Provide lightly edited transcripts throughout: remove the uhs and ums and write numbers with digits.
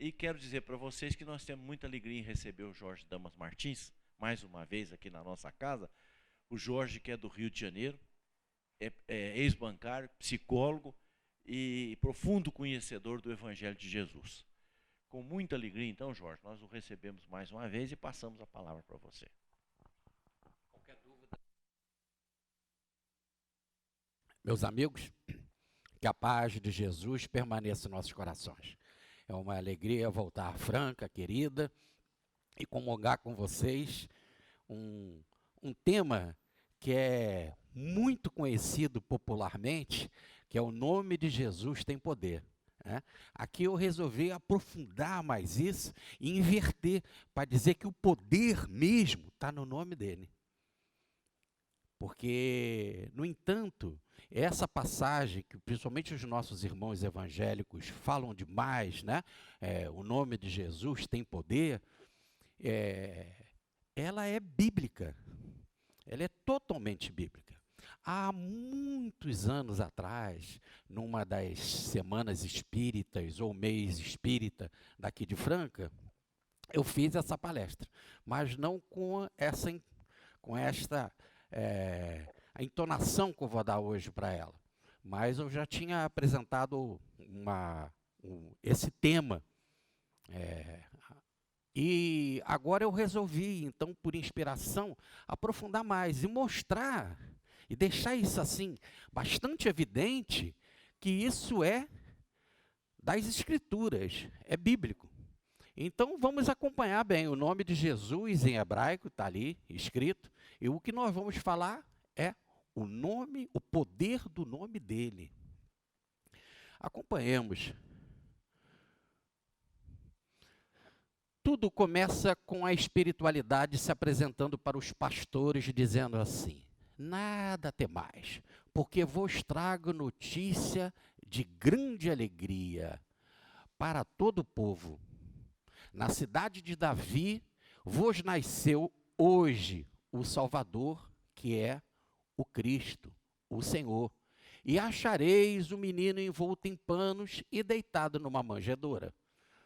E quero dizer para vocês que nós temos muita alegria em receber o Jorge Damas Martins, mais uma vez aqui na nossa casa. O Jorge, que é do Rio de Janeiro, é ex-bancário, psicólogo e profundo conhecedor do Evangelho de Jesus. Com muita alegria, então, Jorge, nós o recebemos mais uma vez e passamos a palavra para você. Qualquer dúvida? Meus amigos, que a paz de Jesus permaneça em nossos corações. É uma alegria voltar à Franca, querida, e comungar com vocês um tema que é muito conhecido popularmente, que é o nome de Jesus tem poder. Aqui eu resolvi aprofundar mais isso e inverter, para dizer que o poder mesmo está no nome dele. Porque, no entanto, essa passagem, que principalmente os nossos irmãos evangélicos falam demais, o nome de Jesus tem poder, ela é bíblica, ela é totalmente bíblica. Há muitos anos atrás, numa das semanas espíritas ou mês espírita daqui de Franca, eu fiz essa palestra, mas não com esta a entonação que eu vou dar hoje para ela. Mas eu já tinha apresentado esse tema. E agora eu resolvi, então, por inspiração, aprofundar mais e mostrar, e deixar isso assim, bastante evidente, que isso é das Escrituras, é bíblico. Então, vamos acompanhar bem. O nome de Jesus em hebraico está ali escrito. E o que nós vamos falar é o nome, o poder do nome dele. Acompanhemos. Tudo começa com a espiritualidade se apresentando para os pastores, dizendo assim: nada temais, porque vos trago notícia de grande alegria para todo o povo. Na cidade de Davi vos nasceu hoje o Salvador, que é o Cristo, o Senhor. E achareis o menino envolto em panos e deitado numa manjedoura.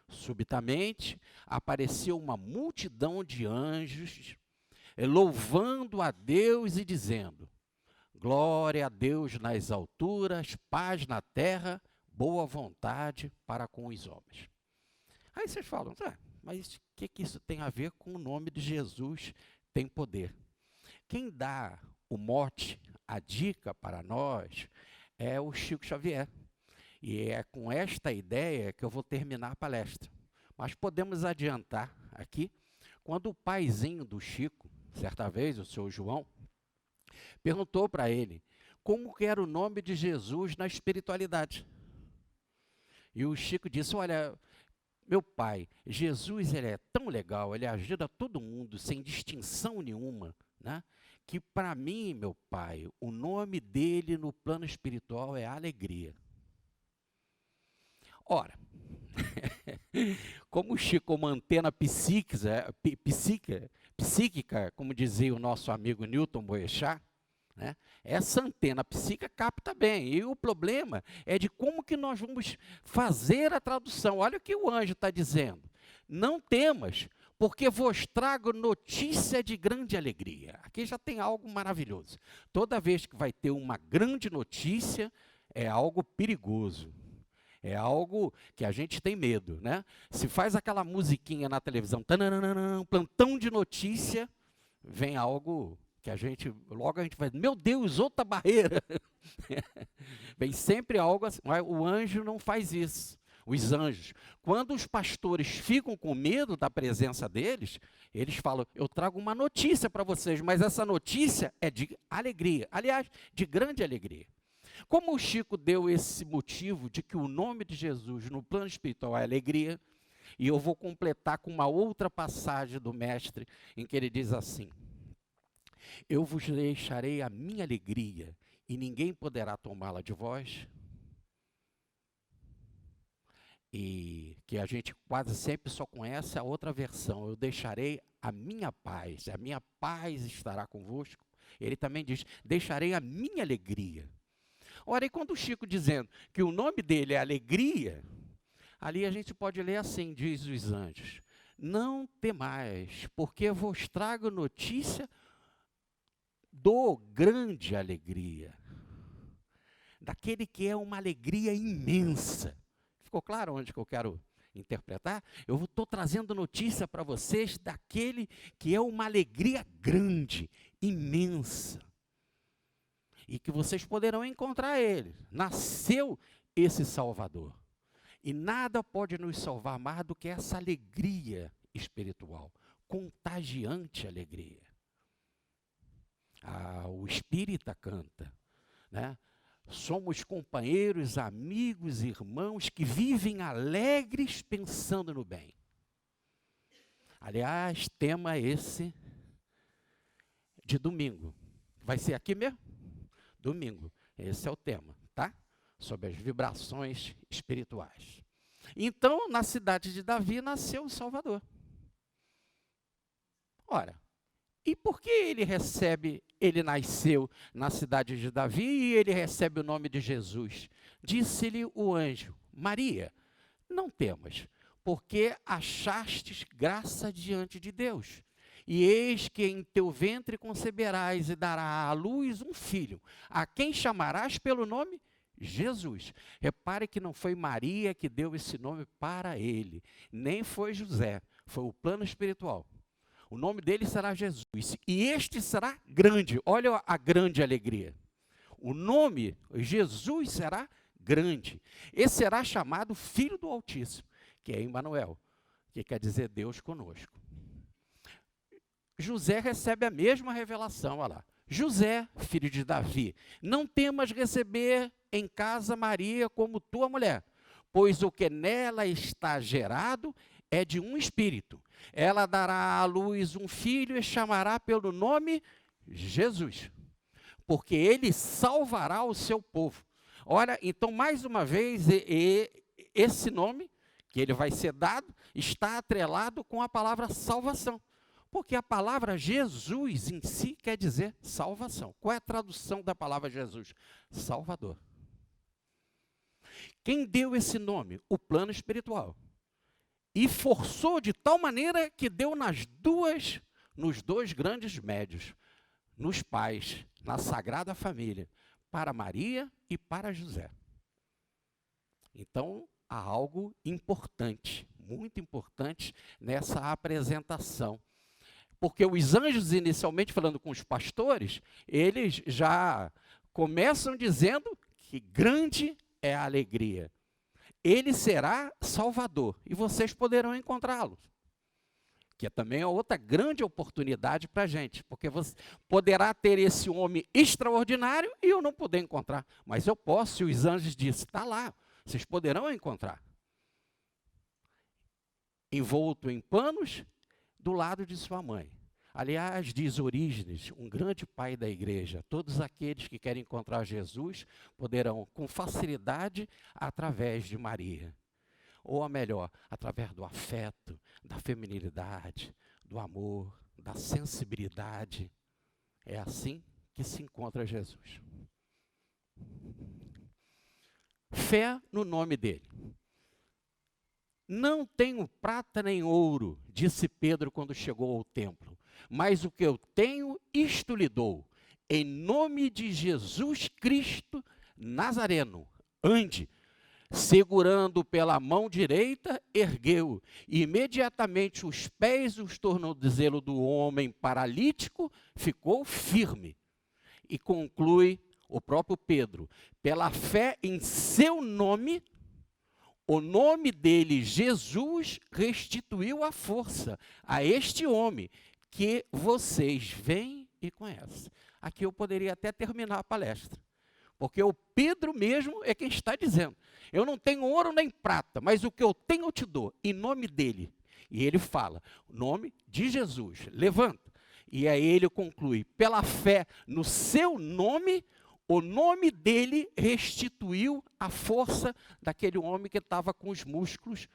Subitamente apareceu uma multidão de anjos, louvando a Deus e dizendo: glória a Deus nas alturas, paz na terra, boa vontade para com os homens. Aí vocês falam, mas o que isso tem a ver com o nome de Jesus tem poder? Quem dá o mote, a dica para nós, é o Chico Xavier. E é com esta ideia que eu vou terminar a palestra. Mas podemos adiantar aqui, quando o paizinho do Chico, certa vez, o seu João, perguntou para ele como que era o nome de Jesus na espiritualidade. E o Chico disse: olha, meu pai, Jesus ele é tão legal, ele ajuda todo mundo sem distinção nenhuma, que para mim, meu pai, o nome dele no plano espiritual é alegria. Ora, como o Chico, uma antena psíquica, como dizia o nosso amigo Newton Boechat, essa antena psíquica capta bem. E o problema é de como que nós vamos fazer a tradução. Olha o que o anjo está dizendo. Não temas, porque vos trago notícia de grande alegria. Aqui já tem algo maravilhoso. Toda vez que vai ter uma grande notícia, é algo perigoso. É algo que a gente tem medo, Se faz aquela musiquinha na televisão, plantão de notícia, vem algo que logo a gente vai, meu Deus, outra barreira. Vem sempre algo assim, mas o anjo não faz isso. Os anjos, quando os pastores ficam com medo da presença deles, eles falam, eu trago uma notícia para vocês, mas essa notícia é de alegria, aliás, de grande alegria. Como o Chico deu esse motivo de que o nome de Jesus no plano espiritual é alegria, e eu vou completar com uma outra passagem do mestre, em que ele diz assim: eu vos deixarei a minha alegria, e ninguém poderá tomá-la de vós. E que a gente quase sempre só conhece a outra versão: eu deixarei a minha paz estará convosco. Ele também diz, deixarei a minha alegria. Ora, e quando o Chico dizendo que o nome dele é alegria, Ali a gente pode ler assim, diz os anjos: não temais, porque vos trago notícia do grande alegria, daquele que é uma alegria imensa. Ficou claro onde que eu quero interpretar? Eu estou trazendo notícia para vocês daquele que é uma alegria grande, imensa, e que vocês poderão encontrar ele. Nasceu esse Salvador. E nada pode nos salvar mais do que essa alegria espiritual, contagiante alegria. O espírita canta, né? Somos companheiros, amigos, irmãos que vivem alegres pensando no bem. Aliás, tema esse de domingo. Vai ser aqui mesmo? Domingo. Esse é o tema, tá? Sobre as vibrações espirituais. Então, na cidade de Davi nasceu o Salvador. Ora, e por que ele nasceu na cidade de Davi e ele recebe o nome de Jesus? Disse-lhe o anjo: Maria, não temas, porque achastes graça diante de Deus. E eis que em teu ventre conceberás e dará à luz um filho, a quem chamarás pelo nome Jesus. Repare que não foi Maria que deu esse nome para ele, nem foi José, foi o plano espiritual. O nome dele será Jesus, e este será grande. Olha a grande alegria. O nome, Jesus, será grande. Esse será chamado Filho do Altíssimo, que é Emanuel, que quer dizer Deus conosco. José recebe a mesma revelação, olha lá. José, filho de Davi, não temas receber em casa Maria como tua mulher, pois o que nela está gerado é de um espírito. Ela dará à luz um filho e chamará pelo nome Jesus, porque ele salvará o seu povo. Olha, então, mais uma vez, esse nome que ele vai ser dado está atrelado com a palavra salvação. Porque a palavra Jesus em si quer dizer salvação. Qual é a tradução da palavra Jesus? Salvador. Quem deu esse nome? O plano espiritual. E forçou de tal maneira que deu nos dois grandes médios, nos pais, na Sagrada Família, para Maria e para José. Então, há algo importante, muito importante nessa apresentação. Porque os anjos, inicialmente falando com os pastores, eles já começam dizendo que grande é a alegria. Ele será Salvador e vocês poderão encontrá-lo. Que também é outra grande oportunidade para a gente, porque você poderá ter esse homem extraordinário e eu não poder encontrar. Mas eu posso, e os anjos disseram, está lá, vocês poderão encontrar. Envolto em panos, do lado de sua mãe. Aliás, diz Orígenes, um grande pai da igreja, todos aqueles que querem encontrar Jesus poderão, com facilidade, através de Maria. Ou melhor, através do afeto, da feminilidade, do amor, da sensibilidade. É assim que se encontra Jesus. Fé no nome dele. Não tenho prata nem ouro, disse Pedro quando chegou ao templo, mas o que eu tenho, isto lhe dou. Em nome de Jesus Cristo Nazareno, ande. Segurando pela mão direita, ergueu. E imediatamente os pés e os tornozelos do homem paralítico ficou firme. E conclui o próprio Pedro, pela fé em seu nome, o nome dele, Jesus, restituiu a força a este homem que vocês veem e conhecem. Aqui eu poderia até terminar a palestra, porque o Pedro mesmo é quem está dizendo, eu não tenho ouro nem prata, mas o que eu tenho eu te dou, em nome dele. E ele fala, o nome de Jesus, levanta. E aí ele conclui, pela fé no seu nome, o nome dele restituiu a força daquele homem que estava com os músculos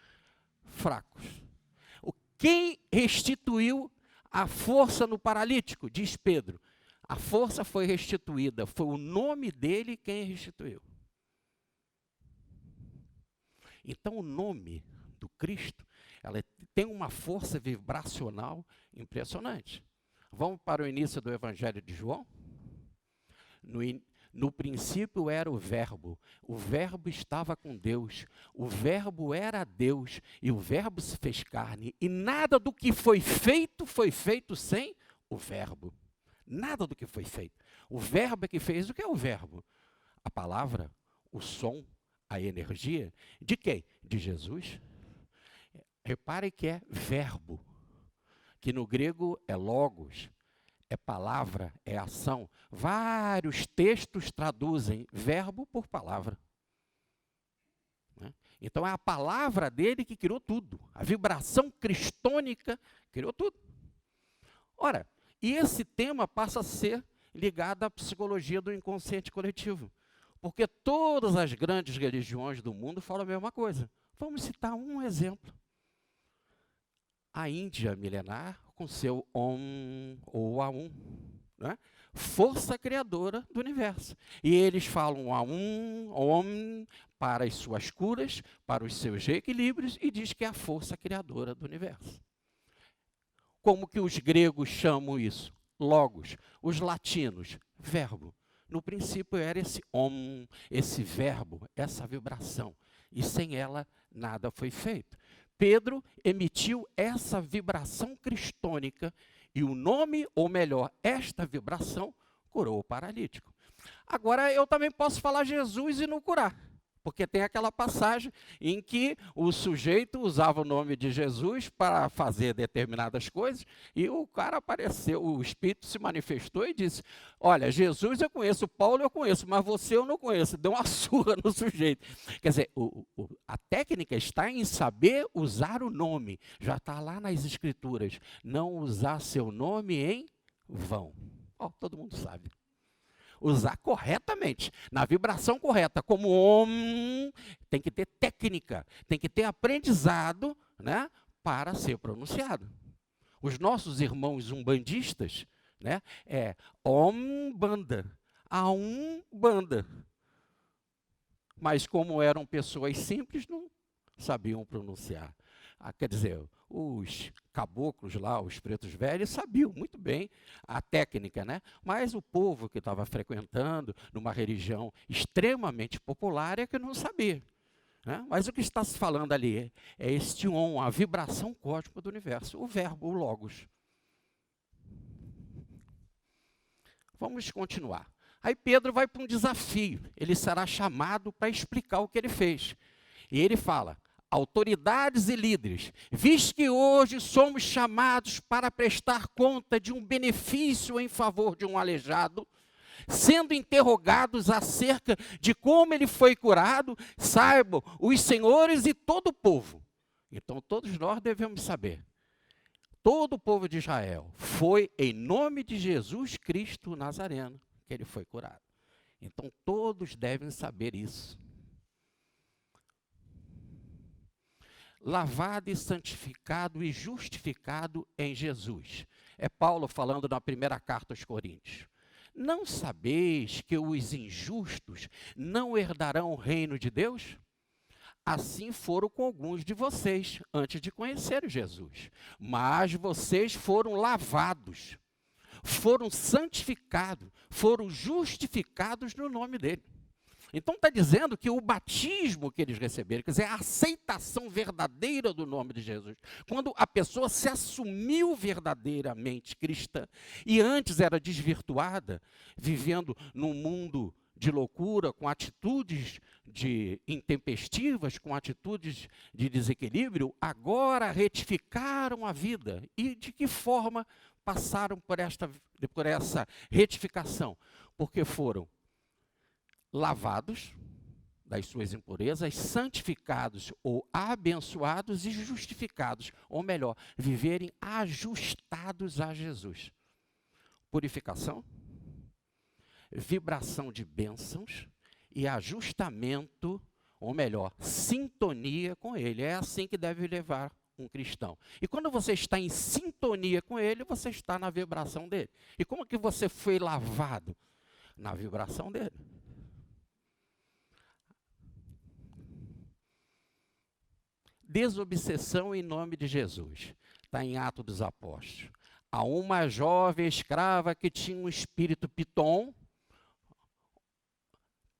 fracos. Quem restituiu a força no paralítico? Diz Pedro. A força foi restituída, foi o nome dele quem restituiu. Então, o nome do Cristo, ela tem uma força vibracional impressionante. Vamos para o início do Evangelho de João? No princípio era o Verbo estava com Deus, o Verbo era Deus, e o Verbo se fez carne, e nada do que foi feito sem o Verbo. Nada do que foi feito. O Verbo é que fez. O que é o Verbo? A palavra, o som, a energia. De quem? De Jesus. Repare que é verbo, que no grego é logos, é palavra, é ação. Vários textos traduzem verbo por palavra. Né? Então é a palavra dele que criou tudo. A vibração cristônica criou tudo. Ora, e esse tema passa a ser ligado à psicologia do inconsciente coletivo. Porque todas as grandes religiões do mundo falam a mesma coisa. Vamos citar um exemplo. A Índia milenar, com seu Om ou Aum, né? Força criadora do universo. E eles falam Aum, Om, para as suas curas, para os seus reequilíbrios, e diz que é a força criadora do universo. Como que os gregos chamam isso? Logos. Os latinos, verbo. No princípio era esse Om, esse verbo, essa vibração. E sem ela, nada foi feito. Pedro emitiu essa vibração cristônica e o nome, ou melhor, esta vibração, curou o paralítico. Agora, eu também posso falar Jesus e não curar, porque tem aquela passagem em que o sujeito usava o nome de Jesus para fazer determinadas coisas e o cara apareceu, o Espírito se manifestou e disse, olha, Jesus eu conheço, Paulo eu conheço, mas você eu não conheço. Deu uma surra no sujeito. Quer dizer, a técnica está em saber usar o nome. Já está lá nas Escrituras. Não usar seu nome em vão. Todo mundo sabe. Usar corretamente, na vibração correta, como Om, tem que ter técnica, tem que ter aprendizado, né, para ser pronunciado. Os nossos irmãos umbandistas, né, é Om-banda, a Umbanda. Mas como eram pessoas simples, não sabiam pronunciar. Quer dizer, os caboclos lá, os pretos velhos, sabiam muito bem a técnica, né? Mas o povo que estava frequentando numa religião extremamente popular é que não sabia. Né? Mas o que está se falando ali é este on, a vibração cósmica do universo, o verbo, o logos. Vamos continuar. Aí Pedro vai para um desafio, ele será chamado para explicar o que ele fez. E ele fala, autoridades e líderes, visto que hoje somos chamados para prestar conta de um benefício em favor de um aleijado, sendo interrogados acerca de como ele foi curado, saibam os senhores e todo o povo. Então todos nós devemos saber. Todo o povo de Israel foi em nome de Jesus Cristo Nazareno que ele foi curado. Então todos devem saber isso. Lavado e santificado e justificado em Jesus. É Paulo falando na primeira carta aos Coríntios. Não sabeis que os injustos não herdarão o reino de Deus? Assim foram com alguns de vocês, antes de conhecer Jesus. Mas vocês foram lavados, foram santificados, foram justificados no nome dele. Então está dizendo que o batismo que eles receberam, quer dizer, a aceitação verdadeira do nome de Jesus, quando a pessoa se assumiu verdadeiramente cristã e antes era desvirtuada, vivendo num mundo de loucura, com atitudes intempestivas, com atitudes de desequilíbrio, agora retificaram a vida. E de que forma passaram por essa retificação? Porque foram lavados das suas impurezas, santificados ou abençoados e justificados, ou melhor, viverem ajustados a Jesus. Purificação, vibração de bênçãos e ajustamento, ou melhor, sintonia com ele. É assim que deve levar um cristão. E quando você está em sintonia com ele, você está na vibração dele. E como que você foi lavado? Na vibração dele. desobsessão em nome de Jesus. Está em Atos dos Apóstolos. A uma jovem escrava que tinha um espírito piton,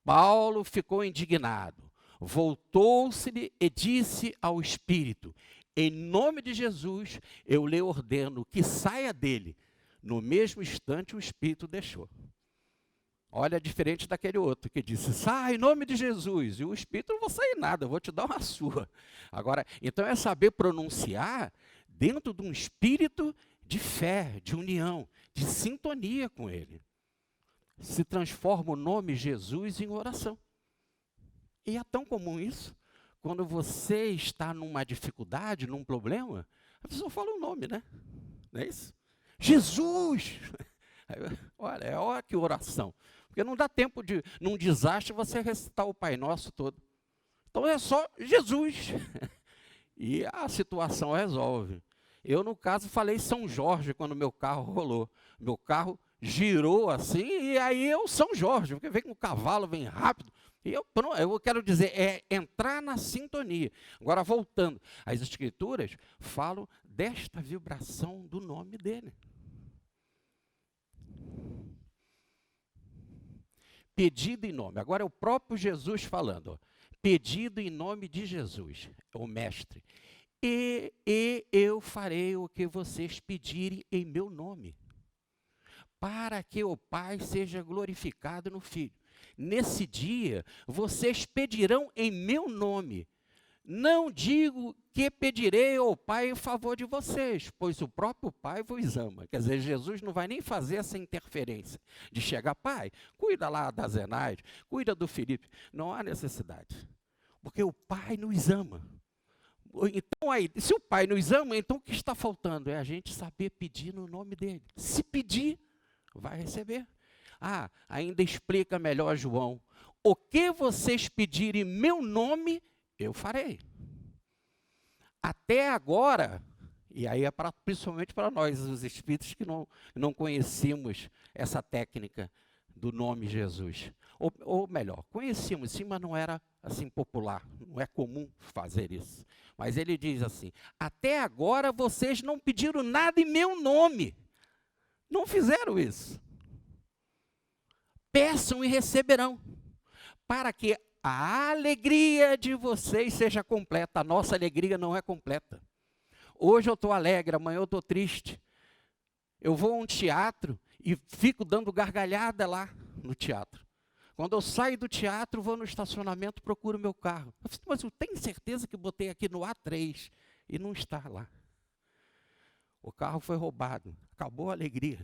Paulo ficou indignado. Voltou-se-lhe e disse ao espírito: em nome de Jesus, eu lhe ordeno que saia dele. No mesmo instante, o espírito deixou. Olha, diferente daquele outro que disse: sai em nome de Jesus. E o espírito: não vou sair nada, eu vou te dar uma surra. Agora, então é saber pronunciar dentro de um espírito de fé, de união, de sintonia com ele. Se transforma o nome Jesus em oração. E é tão comum isso. Quando você está numa dificuldade, num problema, a pessoa fala o nome, né? Não é isso? Jesus! Olha que oração. Porque não dá tempo de, num desastre, você recitar o Pai Nosso todo. Então é só Jesus. E a situação resolve. Eu, no caso, falei São Jorge quando meu carro rolou. Meu carro girou assim, e aí eu São Jorge, porque vem com o cavalo, vem rápido. E eu quero dizer, é entrar na sintonia. Agora, voltando, as Escrituras falam desta vibração do nome dele. Pedido em nome. Agora é o próprio Jesus falando. Ó, pedido em nome de Jesus, o Mestre. E eu farei o que vocês pedirem em meu nome, para que o Pai seja glorificado no Filho. Nesse dia, vocês pedirão em meu nome. Não digo que pedirei ao Pai em favor de vocês, pois o próprio Pai vos ama. Quer dizer, Jesus não vai nem fazer essa interferência de chegar: Pai, cuida lá da Zenaide, cuida do Felipe. Não há necessidade, porque o Pai nos ama. Então, aí, se o Pai nos ama, então o que está faltando? É a gente saber pedir no nome dele. Se pedir, vai receber. Ah, ainda explica melhor João: o que vocês pedirem em meu nome, eu farei. Até agora, e aí é principalmente para nós, os espíritos que não conhecíamos essa técnica do nome Jesus. Ou melhor, conhecíamos sim, mas não era assim popular, não é comum fazer isso. Mas ele diz assim: até agora vocês não pediram nada em meu nome. Não fizeram isso. Peçam e receberão, para que a alegria de vocês seja completa. A nossa alegria não é completa. Hoje eu estou alegre, amanhã eu estou triste. Eu vou a um teatro e fico dando gargalhada lá no teatro. Quando eu saio do teatro, vou no estacionamento, procuro meu carro. Eu falo: mas eu tenho certeza que botei aqui no A3 e não está lá. O carro foi roubado, acabou a alegria.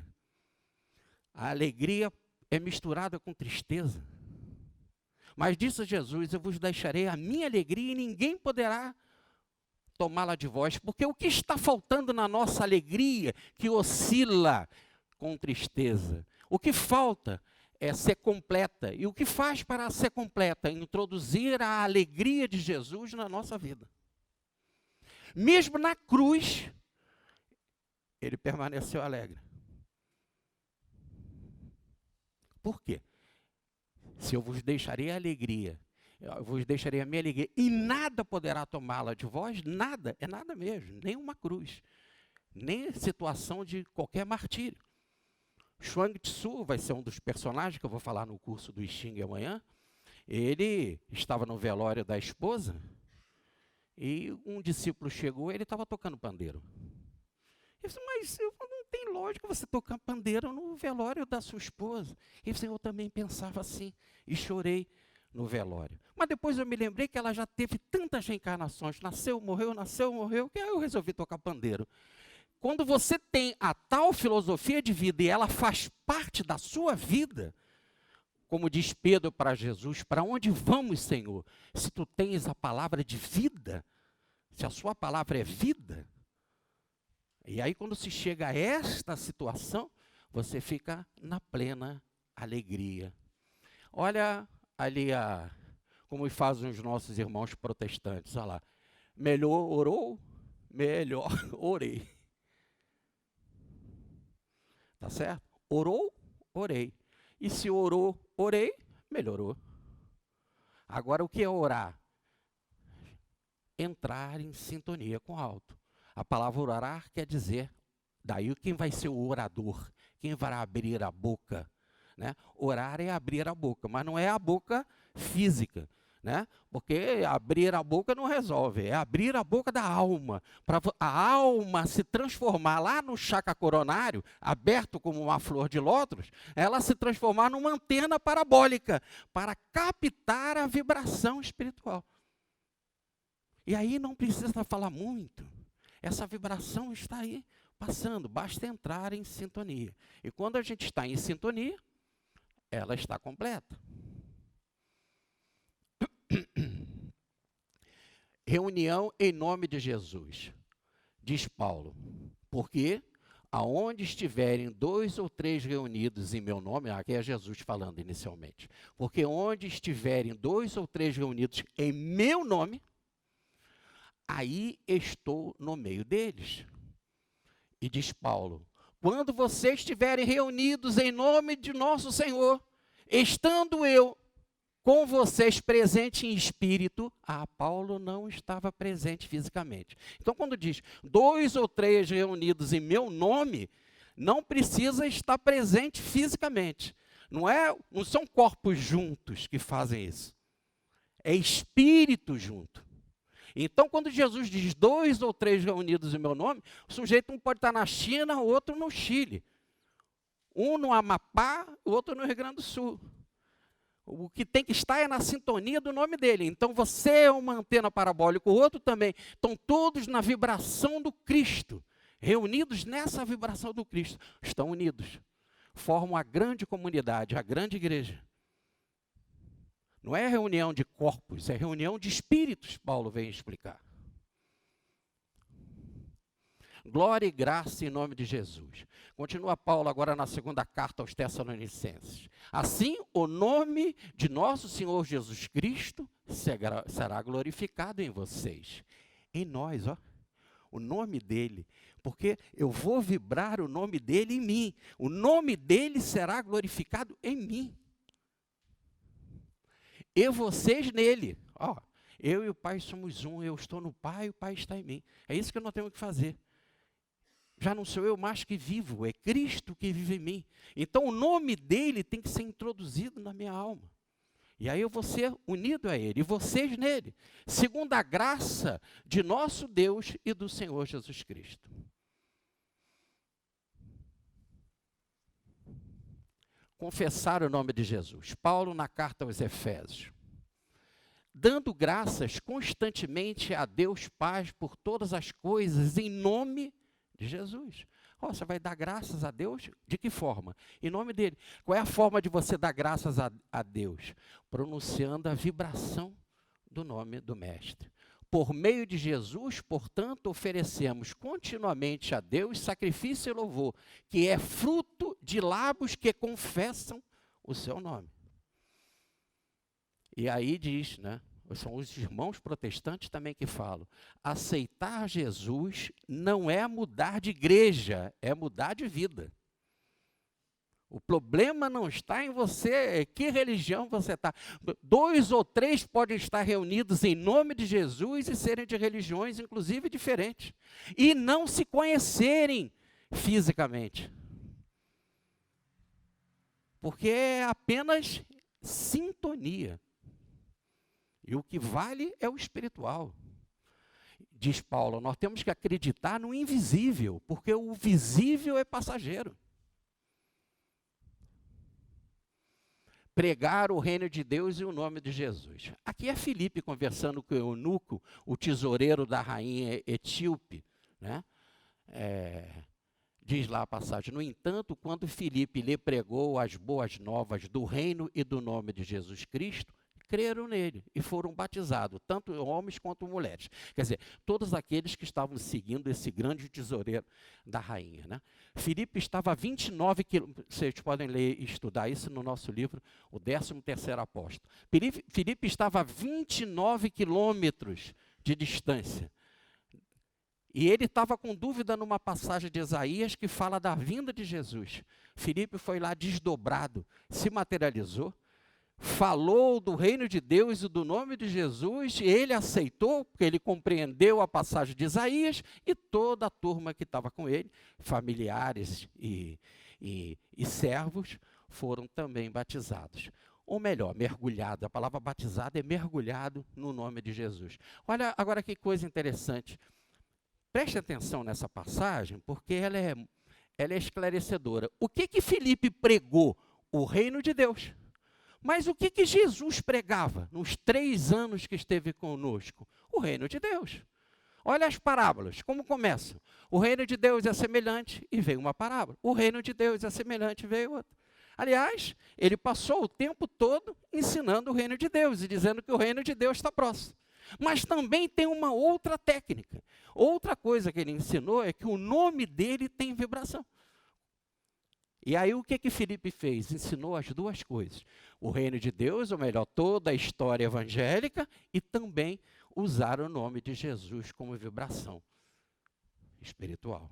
A alegria é misturada com tristeza. Mas disse Jesus: eu vos deixarei a minha alegria e ninguém poderá tomá-la de vós. Porque o que está faltando na nossa alegria, que oscila com tristeza? O que falta é ser completa. E o que faz para ser completa? Introduzir a alegria de Jesus na nossa vida. Mesmo na cruz, ele permaneceu alegre. Por quê? Se eu vos deixarei a alegria, eu vos deixarei a minha alegria, e nada poderá tomá-la de vós, nada, é nada mesmo, nem uma cruz, nem situação de qualquer martírio. Chuang Tzu vai ser um dos personagens que eu vou falar no curso do I Ching amanhã. Ele estava no velório da esposa, e um discípulo chegou, ele estava tocando pandeiro. Ele disse: mas não tem lógica você tocar pandeiro no velório da sua esposa. Ele disse: eu também pensava assim, e chorei no velório. Mas depois eu me lembrei que ela já teve tantas reencarnações, nasceu, morreu, que aí eu resolvi tocar pandeiro. Quando você tem a tal filosofia de vida e ela faz parte da sua vida, como diz Pedro para Jesus: para onde vamos, Senhor? Se tu tens a palavra de vida, se a sua palavra é vida. E aí, quando se chega a esta situação, você fica na plena alegria. Olha ali como fazem os nossos irmãos protestantes. Olha lá: melhor orou, melhor orei. Tá certo? Orou, orei. E se orou, orei, melhorou. Agora, o que é orar? entrar em sintonia com o alto. A palavra orar quer dizer, daí quem vai ser o orador, quem vai abrir a boca, né? Orar é abrir a boca, mas não é a boca física, né? Porque abrir a boca não resolve, é abrir a boca da alma, para a alma se transformar lá no chakra coronário, aberto como uma flor de lótus, ela se transformar numa antena parabólica, para captar a vibração espiritual. E aí não precisa falar muito, essa vibração está aí passando, basta entrar em sintonia. E quando a gente está em sintonia, ela está completa. Reunião em nome de Jesus, diz Paulo, porque aonde estiverem 2 ou 3 reunidos em meu nome, aqui é Jesus falando inicialmente, porque onde estiverem 2 ou 3 reunidos em meu nome, aí estou no meio deles. E diz Paulo, quando vocês estiverem reunidos em nome de nosso Senhor, estando eu com vocês presente em espírito, Paulo não estava presente fisicamente. Então, quando diz 2 ou 3 reunidos em meu nome, não precisa estar presente fisicamente. Não são corpos juntos que fazem isso. É espírito junto. Então, quando Jesus diz 2 ou 3 reunidos em meu nome, o sujeito um pode estar na China, o outro no Chile. Um no Amapá, o outro no Rio Grande do Sul. O que tem que estar é na sintonia do nome dele. Então, você é uma antena parabólica, o outro também. Estão todos na vibração do Cristo. Reunidos nessa vibração do Cristo. Estão unidos. Formam a grande comunidade, a grande igreja. Não é reunião de corpos, é reunião de espíritos, Paulo vem explicar. Glória e graça em nome de Jesus. Continua Paulo agora na segunda carta aos Tessalonicenses. Assim, o nome de nosso Senhor Jesus Cristo será glorificado em vocês. Em nós, ó. O nome dele. Porque eu vou vibrar o nome dele em mim. O nome dele será glorificado em mim. E vocês nele. Ó, eu e o Pai somos um. Eu estou no Pai, o Pai está em mim. É isso que nós temos que fazer. Já não sou eu mais que vivo, é Cristo que vive em mim. Então o nome dele tem que ser introduzido na minha alma. E aí eu vou ser unido a ele, e vocês nele. Segundo a graça de nosso Deus e do Senhor Jesus Cristo. Confessar o nome de Jesus. Paulo na carta aos Efésios. Dando graças constantemente a Deus Pai por todas as coisas em nome de Jesus. Você vai dar graças a Deus? De que forma? Em nome dele. Qual é a forma de você dar graças a Deus? Pronunciando a vibração do nome do Mestre. Por meio de Jesus, portanto, oferecemos continuamente a Deus sacrifício e louvor, que é fruto de lábios que confessam o seu nome. E aí diz, né? São os irmãos protestantes também que falam. Aceitar Jesus não é mudar de igreja, é mudar de vida. O problema não está em você, que religião você está. 2 ou 3 podem estar reunidos em nome de Jesus e serem de religiões, inclusive, diferentes. E não se conhecerem fisicamente. Porque é apenas sintonia. E o que vale é o espiritual. Diz Paulo, nós temos que acreditar no invisível, porque o visível é passageiro. Pregar o reino de Deus e o nome de Jesus. Aqui é Filipe conversando com o eunuco, o tesoureiro da rainha etíope, né? Diz lá a passagem, no entanto, quando Filipe lhe pregou as boas novas do reino e do nome de Jesus Cristo, creram nele e foram batizados, tanto homens quanto mulheres. Quer dizer, todos aqueles que estavam seguindo esse grande tesoureiro da rainha. Né? Filipe estava a 29 quilômetros, vocês podem ler e estudar isso no nosso livro, o 13º Apóstolo. Filipe estava a 29 quilômetros de distância. E ele estava com dúvida numa passagem de Isaías que fala da vinda de Jesus. Filipe foi lá desdobrado, se materializou, falou do reino de Deus e do nome de Jesus, e ele aceitou, porque ele compreendeu a passagem de Isaías, e toda a turma que estava com ele, familiares e servos, foram também batizados. Ou melhor, mergulhado. A palavra batizado é mergulhado no nome de Jesus. Olha agora que coisa interessante. Preste atenção nessa passagem, porque ela é esclarecedora. O que Filipe pregou? O reino de Deus. Mas o que Jesus pregava nos 3 anos que esteve conosco? O reino de Deus. Olha as parábolas, como começam. O reino de Deus é semelhante, e veio uma parábola. O reino de Deus é semelhante, e veio outra. Aliás, ele passou o tempo todo ensinando o reino de Deus e dizendo que o reino de Deus está próximo. Mas também tem uma outra técnica. Outra coisa que ele ensinou é que o nome dele tem vibração. E aí o que Filipe fez? Ensinou as duas coisas. O reino de Deus, ou melhor, toda a história evangélica, e também usar o nome de Jesus como vibração espiritual.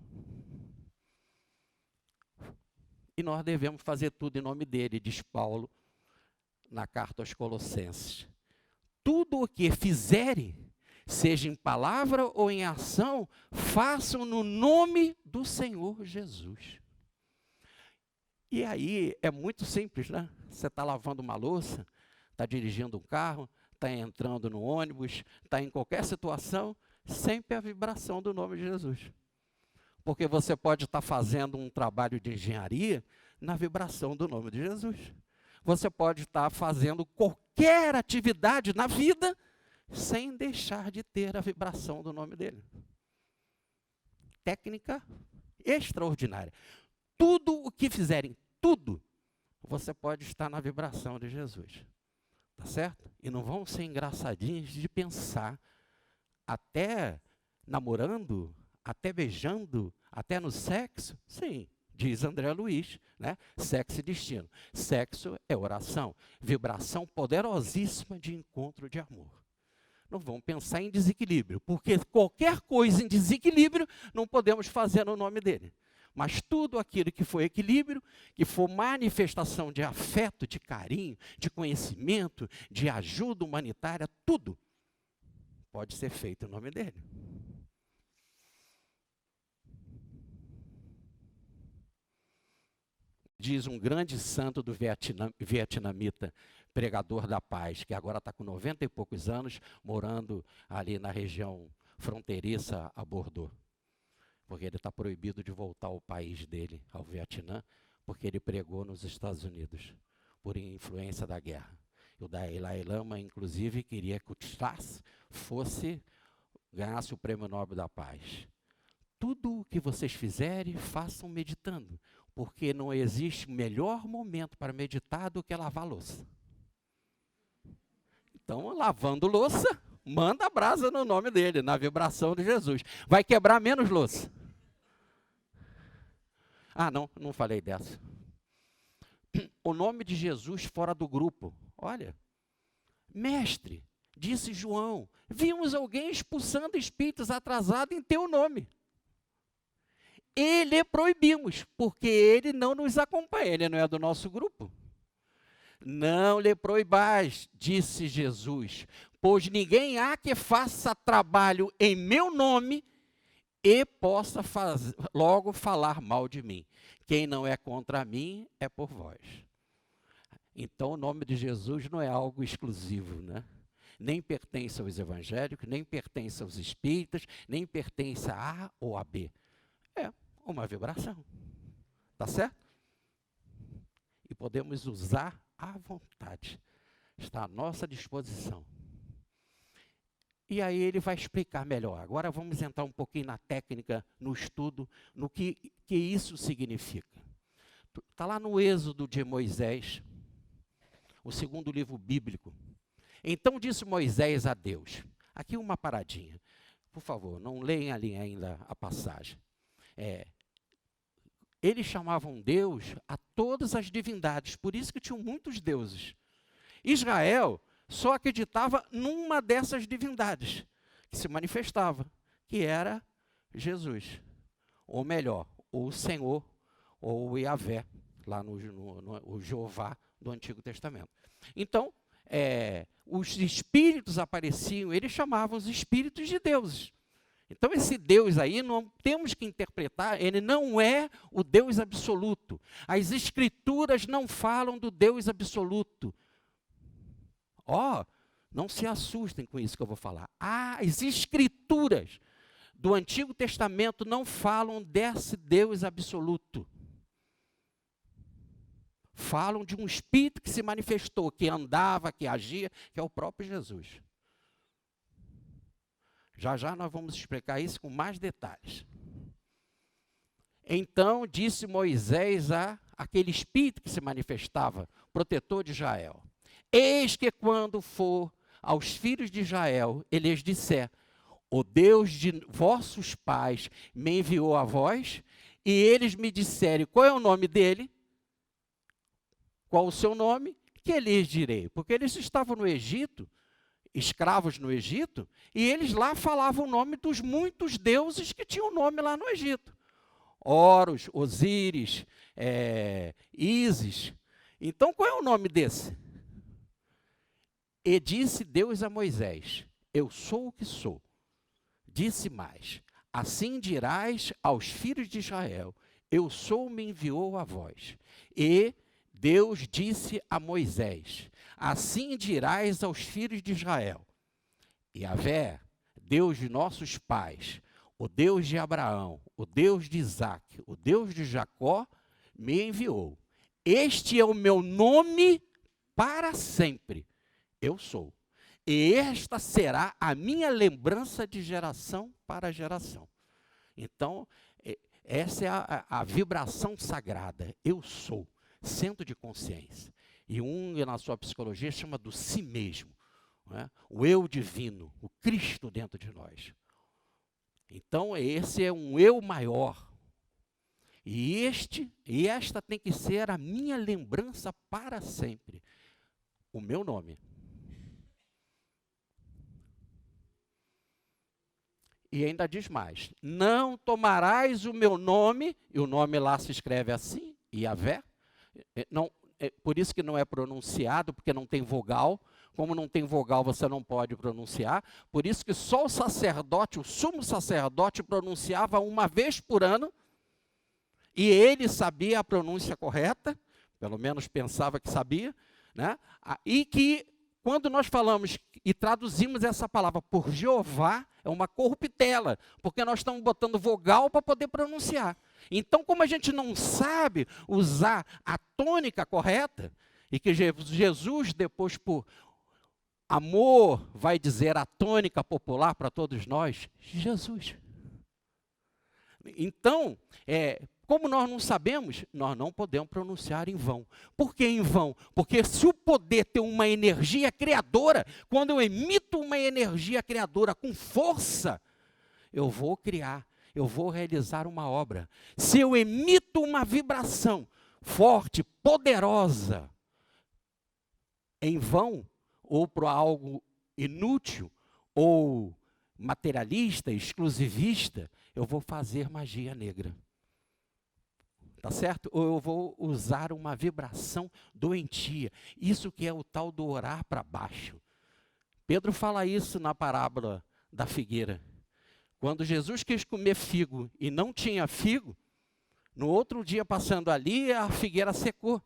E nós devemos fazer tudo em nome dele, diz Paulo na carta aos Colossenses. Tudo o que fizerem, seja em palavra ou em ação, façam no nome do Senhor Jesus. E aí é muito simples, né? Você está lavando uma louça, está dirigindo um carro, está entrando no ônibus, está em qualquer situação, sempre a vibração do nome de Jesus. Porque você pode estar fazendo um trabalho de engenharia na vibração do nome de Jesus. Você pode estar fazendo qualquer atividade na vida sem deixar de ter a vibração do nome dele. Técnica extraordinária. Tudo o que fizerem, tudo, você pode estar na vibração de Jesus. Tá certo? E não vão ser engraçadinhos de pensar, até namorando, até beijando, até no sexo? Sim, diz André Luiz, né? Sexo e destino. Sexo é oração, vibração poderosíssima de encontro de amor. Não vamos pensar em desequilíbrio, porque qualquer coisa em desequilíbrio não podemos fazer no nome dele. Mas tudo aquilo que for equilíbrio, que for manifestação de afeto, de carinho, de conhecimento, de ajuda humanitária, tudo pode ser feito em nome dele. Diz um grande santo do vietnamita, pregador da paz, que agora está com 90 e poucos anos, morando ali na região fronteiriça a Bordeaux. Porque ele está proibido de voltar ao país dele, ao Vietnã, porque ele pregou nos Estados Unidos, por influência da guerra. E o Dalai Lama, inclusive, queria que o Tsass ganhasse o Prêmio Nobel da Paz. Tudo o que vocês fizerem, façam meditando, porque não existe melhor momento para meditar do que lavar louça. Então, lavando louça, manda a brasa no nome dele, na vibração de Jesus. Vai quebrar menos louça. Ah, não falei dessa. O nome de Jesus fora do grupo. Olha, mestre, disse João, vimos alguém expulsando espíritos atrasados em teu nome. E lhe proibimos, porque ele não nos acompanha, ele não é do nosso grupo. Não lhe proibais, disse Jesus, pois ninguém há que faça trabalho em meu nome e possa logo falar mal de mim. Quem não é contra mim é por vós. Então o nome de Jesus não é algo exclusivo, né? Nem pertence aos evangélicos, nem pertence aos espíritas, nem pertence a A ou a B. É uma vibração. Tá certo? E podemos usar à vontade. Está à nossa disposição. E aí ele vai explicar melhor. Agora vamos entrar um pouquinho na técnica, no estudo, no que isso significa. Está lá no Êxodo de Moisés, o segundo livro bíblico. Então disse Moisés a Deus. Aqui uma paradinha. Por favor, não leem ali ainda a passagem. Eles chamavam Deus a todas as divindades, por isso que tinham muitos deuses. Israel só acreditava numa dessas divindades que se manifestava, que era Jesus. Ou melhor, ou o Senhor, ou o Yahvé, lá no Jeová, do Antigo Testamento. Então, os espíritos apareciam, eles chamavam os espíritos de deuses. Então, esse Deus aí, não temos que interpretar, ele não é o Deus absoluto. As Escrituras não falam do Deus absoluto. Não se assustem com isso que eu vou falar. As Escrituras do Antigo Testamento não falam desse Deus absoluto. Falam de um Espírito que se manifestou, que andava, que agia, que é o próprio Jesus. Já já nós vamos explicar isso com mais detalhes. Então disse Moisés àquele Espírito que se manifestava, protetor de Israel: eis que quando for aos filhos de Israel, ele lhes disser: o Deus de vossos pais me enviou a vós, e eles me disserem qual é o nome dele, qual o seu nome, que lhes direi? Porque eles estavam no Egito, escravos no Egito, e eles lá falavam o nome dos muitos deuses que tinham nome lá no Egito. Horus, Osíris, Ísis. Então, qual é o nome desse? E disse Deus a Moisés: eu sou o que sou. Disse mais: assim dirás aos filhos de Israel: eu sou, me enviou a vós. E Deus disse a Moisés: assim dirás aos filhos de Israel: Yahvé, Deus de nossos pais, o Deus de Abraão, o Deus de Isaque, o Deus de Jacó, me enviou. Este é o meu nome para sempre. Eu sou. E esta será a minha lembrança de geração para geração. Então, essa é a vibração sagrada. Eu sou. Centro de consciência. E Jung, na sua psicologia, chama do si mesmo. Não é? O eu divino, o Cristo dentro de nós. Então, esse é um eu maior. E esta tem que ser a minha lembrança para sempre. O meu nome. E ainda diz mais: não tomarás o meu nome, e o nome lá se escreve assim, Yahvé. Não, por isso que não é pronunciado, porque não tem vogal. Como não tem vogal, você não pode pronunciar. Por isso que só o sacerdote, o sumo sacerdote, pronunciava uma vez por ano. E ele sabia a pronúncia correta, pelo menos pensava que sabia, né? E que quando nós falamos e traduzimos essa palavra por Jeová, é uma corruptela, porque nós estamos botando vogal para poder pronunciar. Então, como a gente não sabe usar a tônica correta, e que Jesus, depois, por amor, vai dizer a tônica popular para todos nós: Jesus. Então, como nós não sabemos, nós não podemos pronunciar em vão. Por que em vão? Porque se o poder tem uma energia criadora, quando eu emito uma energia criadora com força, eu vou criar, eu vou realizar uma obra. Se eu emito uma vibração forte, poderosa, em vão, ou para algo inútil, ou materialista, exclusivista, eu vou fazer magia negra. Tá certo? Ou eu vou usar uma vibração doentia. Isso que é o tal do orar para baixo. Pedro fala isso na parábola da figueira. Quando Jesus quis comer figo e não tinha figo, no outro dia passando ali, a figueira secou.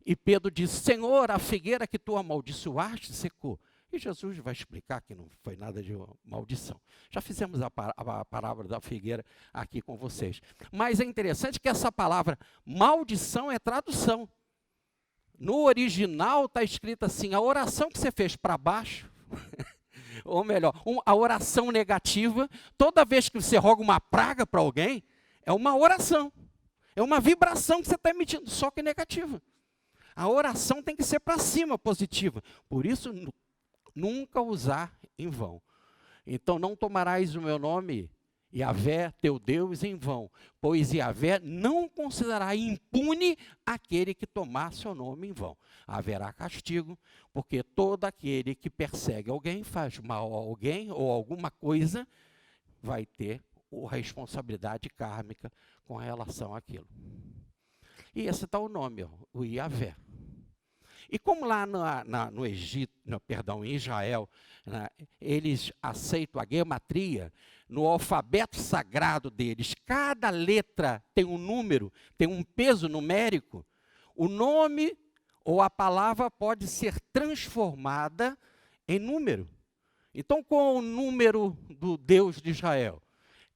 E Pedro disse: Senhor, a figueira que tu amaldiçoaste secou. E Jesus vai explicar que não foi nada de maldição. Já fizemos a parábola da figueira aqui com vocês. Mas é interessante que essa palavra maldição é tradução. No original está escrito assim: a oração que você fez para baixo, ou melhor, a oração negativa, toda vez que você roga uma praga para alguém, é uma oração. É uma vibração que você está emitindo, só que negativa. A oração tem que ser para cima, positiva. Por isso, nunca usar em vão. Então, não tomarás o meu nome, Yahvé, teu Deus, em vão, pois Yahvé não considerará impune aquele que tomar seu nome em vão. Haverá castigo, porque todo aquele que persegue alguém, faz mal a alguém ou alguma coisa, vai ter a responsabilidade kármica com relação àquilo. E esse está o nome, o Yahvé. E como lá no Egito, em Israel, eles aceitam a gematria, no alfabeto sagrado deles, cada letra tem um número, tem um peso numérico, o nome ou a palavra pode ser transformada em número. Então, qual é o número do Deus de Israel?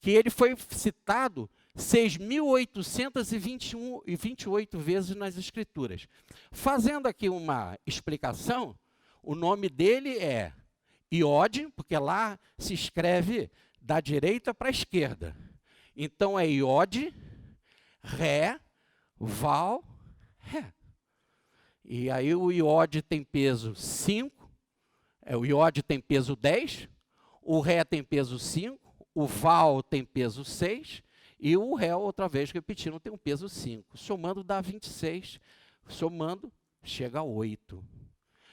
Que ele foi citado 6.828 vezes nas Escrituras. Fazendo aqui uma explicação, o nome dele é Iode, porque lá se escreve da direita para a esquerda. Então é Iode, Ré, Val, Ré. E aí o Iode tem peso 5, o Iode tem peso 10, o Ré tem peso 5, o Val tem peso 6, e o Ré, outra vez repetindo, tem um peso 5. Somando dá 26, somando chega a 8.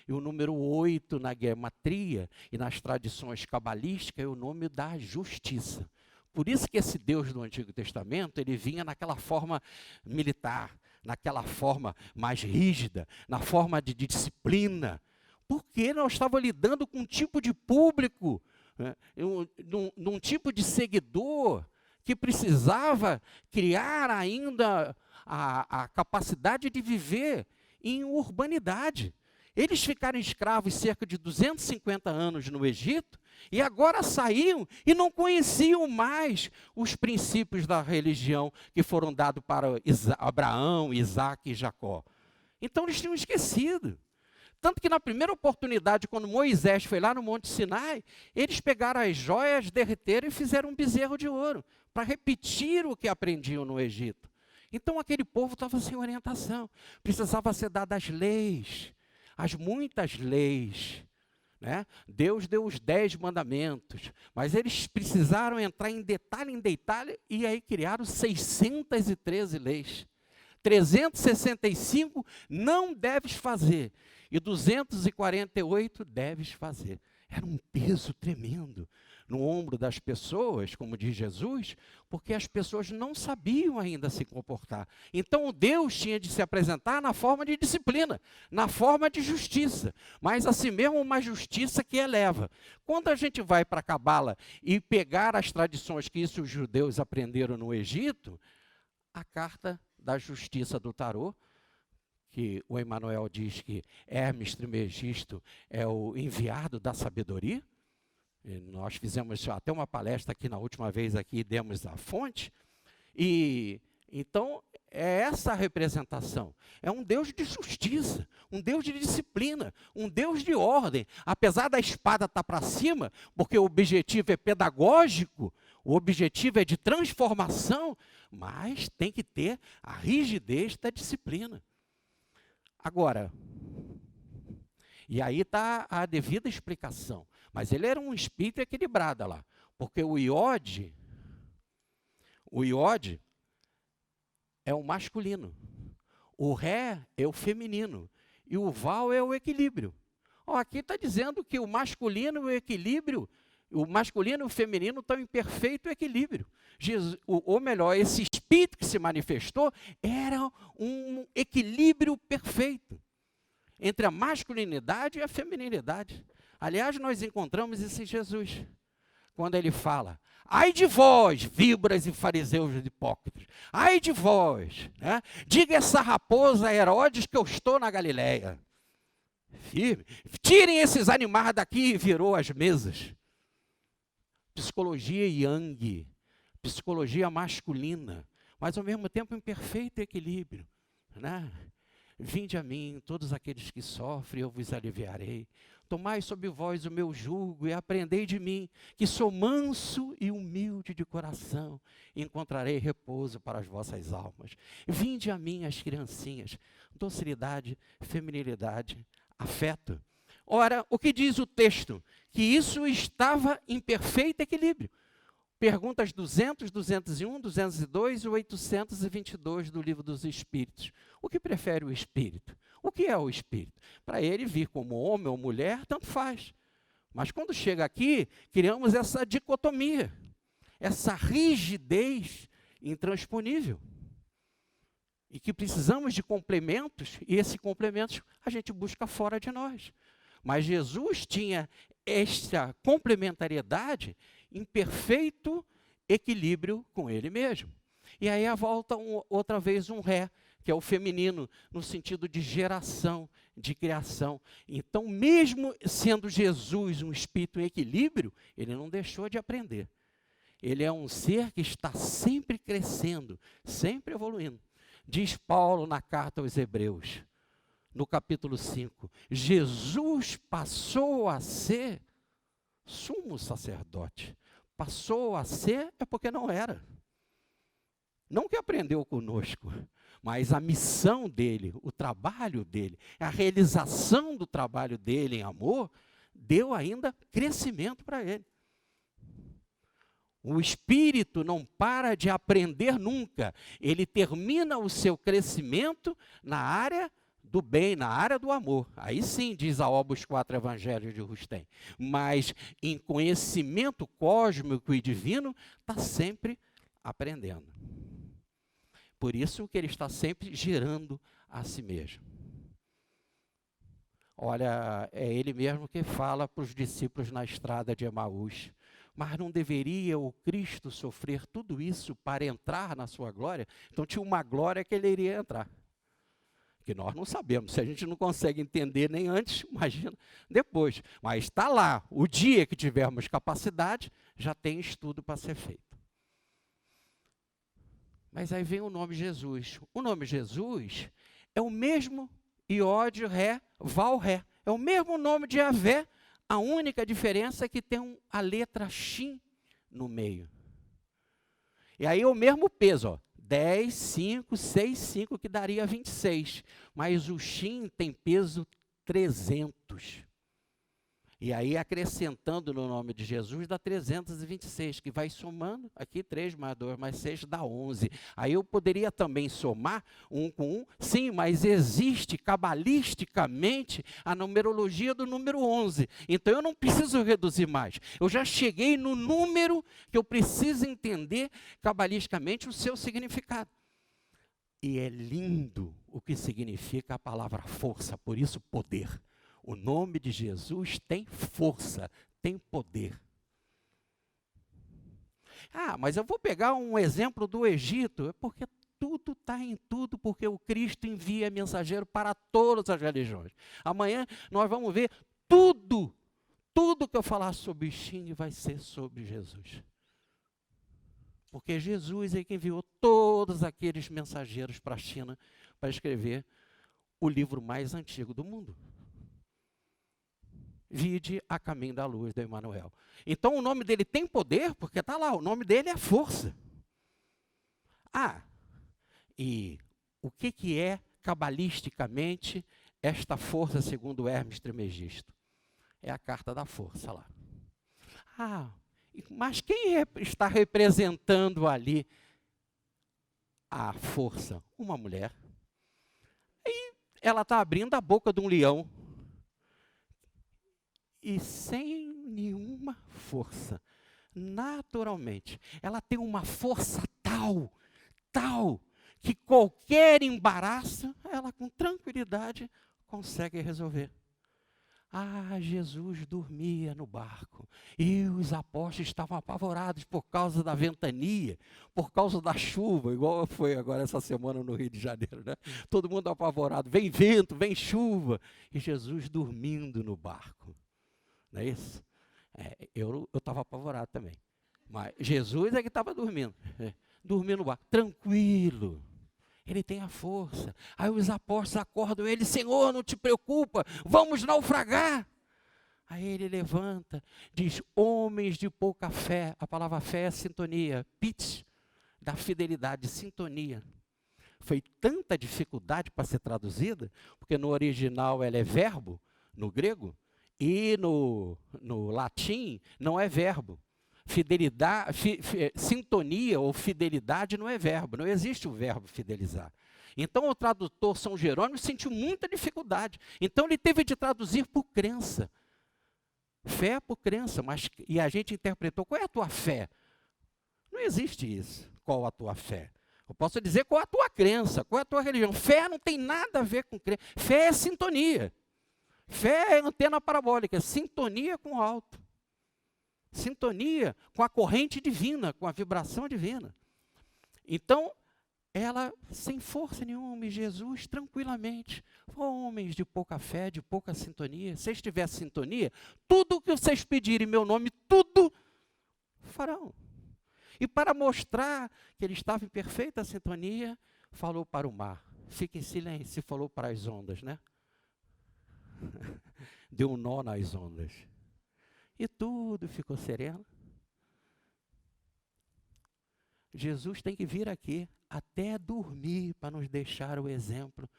E o número 8 na gematria e nas tradições cabalísticas é o nome da justiça. Por isso que esse Deus do Antigo Testamento, ele vinha naquela forma militar, naquela forma mais rígida, na forma de disciplina. Porque nós estávamos lidando com um tipo de público, né, num tipo de seguidor, que precisava criar ainda a capacidade de viver em urbanidade. Eles ficaram escravos cerca de 250 anos no Egito e agora saíam e não conheciam mais os princípios da religião que foram dados para Abraão, Isaac e Jacó. Então eles tinham esquecido. Tanto que na primeira oportunidade, quando Moisés foi lá no Monte Sinai, eles pegaram as joias, derreteram e fizeram um bezerro de ouro, para repetir o que aprendiam no Egito. Então aquele povo estava sem orientação, precisava ser dadas leis, as muitas leis, né? Deus deu os 10 mandamentos, mas eles precisaram entrar em detalhe, e aí criaram 613 leis. 365 não deves fazer, e 248 deves fazer. Era um peso tremendo no ombro das pessoas, como diz Jesus, porque as pessoas não sabiam ainda se comportar. Então, Deus tinha de se apresentar na forma de disciplina, na forma de justiça, mas assim mesmo uma justiça que eleva. Quando a gente vai para a Cabala e pegar as tradições que isso os judeus aprenderam no Egito, a carta da justiça do tarô, que o Emmanuel diz que Hermes Trismegisto é o enviado da sabedoria. E nós fizemos até uma palestra aqui na última vez, aqui demos a fonte. E então é essa a representação. É um Deus de justiça, um Deus de disciplina, um Deus de ordem. Apesar da espada estar para cima, porque o objetivo é pedagógico, o objetivo é de transformação, mas tem que ter a rigidez da disciplina. Agora, e aí está a devida explicação, mas ele era um espírito equilibrado lá, porque o Iode é o masculino, o Ré é o feminino, e o Val é o equilíbrio. Aqui está dizendo que o masculino e o equilíbrio, o masculino e o feminino estão em perfeito equilíbrio. Ou melhor, esse espírito que se manifestou era um equilíbrio perfeito entre a masculinidade e a feminilidade. Aliás, nós encontramos isso em Jesus, quando ele fala: ai de vós, víboras e fariseus hipócritas, ai de vós, né? Diga essa raposa a Herodes que eu estou na Galileia. Firme. Tirem esses animais daqui, e virou as mesas. Psicologia yang, psicologia masculina, mas ao mesmo tempo em perfeito equilíbrio, né? Vinde a mim, todos aqueles que sofrem, eu vos aliviarei. Tomai sobre vós o meu jugo e aprendei de mim, que sou manso e humilde de coração, e encontrarei repouso para as vossas almas. Vinde a mim, as criancinhas, docilidade, feminilidade, afeto. Ora, o que diz o texto? Que isso estava em perfeito equilíbrio. Perguntas 200, 201, 202 e 822 do Livro dos Espíritos. O que prefere o espírito? O que é o espírito? Para ele vir como homem ou mulher, tanto faz. Mas quando chega aqui, criamos essa dicotomia, essa rigidez intransponível. e que precisamos de complementos, e esses complementos a gente busca fora de nós. Mas Jesus tinha esta complementariedade em perfeito equilíbrio com ele mesmo. E aí volta outra vez um ré, que é o feminino, no sentido de geração, de criação. Então, mesmo sendo Jesus um espírito em equilíbrio, ele não deixou de aprender. Ele é um ser que está sempre crescendo, sempre evoluindo. Diz Paulo na carta aos Hebreus, no capítulo 5, Jesus passou a ser sumo sacerdote. Passou a ser é porque não era. Não que aprendeu conosco, mas a missão dele, o trabalho dele, a realização do trabalho dele em amor, deu ainda crescimento para ele. O espírito não para de aprender nunca. Ele termina o seu crescimento na área do bem, na área do amor. Aí sim, diz a obra Os 4 Evangelhos de Rustem. Mas em conhecimento cósmico e divino, está sempre aprendendo. Por isso que ele está sempre girando a si mesmo. Olha, é ele mesmo que fala para os discípulos na estrada de Emaús. Mas não deveria o Cristo sofrer tudo isso para entrar na sua glória? Então tinha uma glória que ele iria entrar. Que nós não sabemos. Se a gente não consegue entender nem antes, imagina depois. Mas está lá. O dia que tivermos capacidade, já tem estudo para ser feito. Mas aí vem o nome Jesus. O nome Jesus é o mesmo Iod, Ré, Val, Ré. É o mesmo nome de Yahvé. A única diferença é que tem a letra Shin no meio. E aí é o mesmo peso, ó. 10, 5, 6, 5, que daria 26. Mas o Shin tem peso 300. E aí, acrescentando no nome de Jesus, dá 326, que vai somando, aqui 3 mais 2 mais 6 dá 11. Aí eu poderia também somar 1 com 1, sim, mas existe cabalisticamente a numerologia do número 11. Então eu não preciso reduzir mais. Eu já cheguei no número que eu preciso entender cabalisticamente o seu significado. E é lindo o que significa a palavra força, por isso poder. O nome de Jesus tem força, tem poder. Ah, mas eu vou pegar um exemplo do Egito, é porque tudo está em tudo, porque o Cristo envia mensageiro para todas as religiões. Amanhã nós vamos ver tudo que eu falar sobre Xing vai ser sobre Jesus. Porque Jesus é quem enviou todos aqueles mensageiros para a China para escrever o livro mais antigo do mundo. Vide A Caminho da Luz, de Emmanuel. Então o nome dele tem poder, porque está lá, o nome dele é força. Ah, e o que é cabalisticamente esta força segundo Hermes Trismegisto? É a carta da força lá. Ah, mas quem está representando ali a força? Uma mulher. E ela está abrindo a boca de um leão. E sem nenhuma força, naturalmente, ela tem uma força tal, que qualquer embaraço, ela com tranquilidade consegue resolver. Ah, Jesus dormia no barco, e os apóstolos estavam apavorados por causa da ventania, por causa da chuva, igual foi agora essa semana no Rio de Janeiro, né? Todo mundo apavorado, vem vento, vem chuva, e Jesus dormindo no barco. Não é isso? Eu estava apavorado também. Mas Jesus é que estava dormindo. Dormindo no barco, tranquilo. Ele tem a força. Aí os apóstolos acordam ele, Senhor, não te preocupa, vamos naufragar. Aí ele levanta, diz, homens de pouca fé. A palavra fé é sintonia, pitch, da fidelidade, sintonia. Foi tanta dificuldade para ser traduzida, porque no original ela é verbo, no grego, e no latim não é verbo. Fidelidade, sintonia ou fidelidade não é verbo, não existe o verbo fidelizar. Então o tradutor São Jerônimo sentiu muita dificuldade. Então ele teve de traduzir por crença. Fé por crença, e a gente interpretou, qual é a tua fé? Não existe isso, qual a tua fé? Eu posso dizer qual é a tua crença, qual é a tua religião. Fé não tem nada a ver com crença. Fé é sintonia. Fé é antena parabólica, sintonia com o alto. Sintonia com a corrente divina, com a vibração divina. Então, ela, sem força nenhuma, e Jesus, tranquilamente, homens de pouca fé, de pouca sintonia, se vocês tiverem sintonia, tudo o que vocês pedirem em meu nome, tudo farão. E para mostrar que ele estava em perfeita sintonia, falou para o mar, fique em silêncio, e falou para as ondas, né? Deu um nó nas ondas. E tudo ficou sereno. Jesus tem que vir aqui até dormir para nos deixar o exemplo.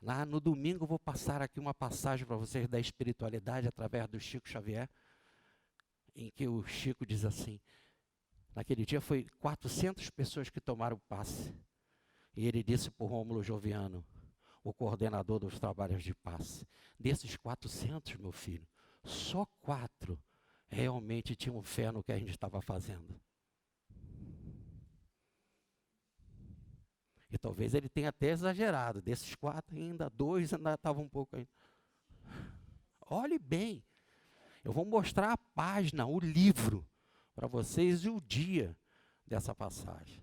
Lá no domingo eu vou passar aqui uma passagem para vocês da espiritualidade através do Chico Xavier, em que o Chico diz assim, naquele dia foi 400 pessoas que tomaram o passe. E ele disse para o Rômulo Joviano, o coordenador dos trabalhos de passe, desses 400, meu filho, só 4 realmente tinham fé no que a gente estava fazendo. E talvez ele tenha até exagerado. Desses 4 ainda, 2 ainda estavam um pouco aí. Olhe bem. Eu vou mostrar a página, o livro, para vocês e o dia dessa passagem.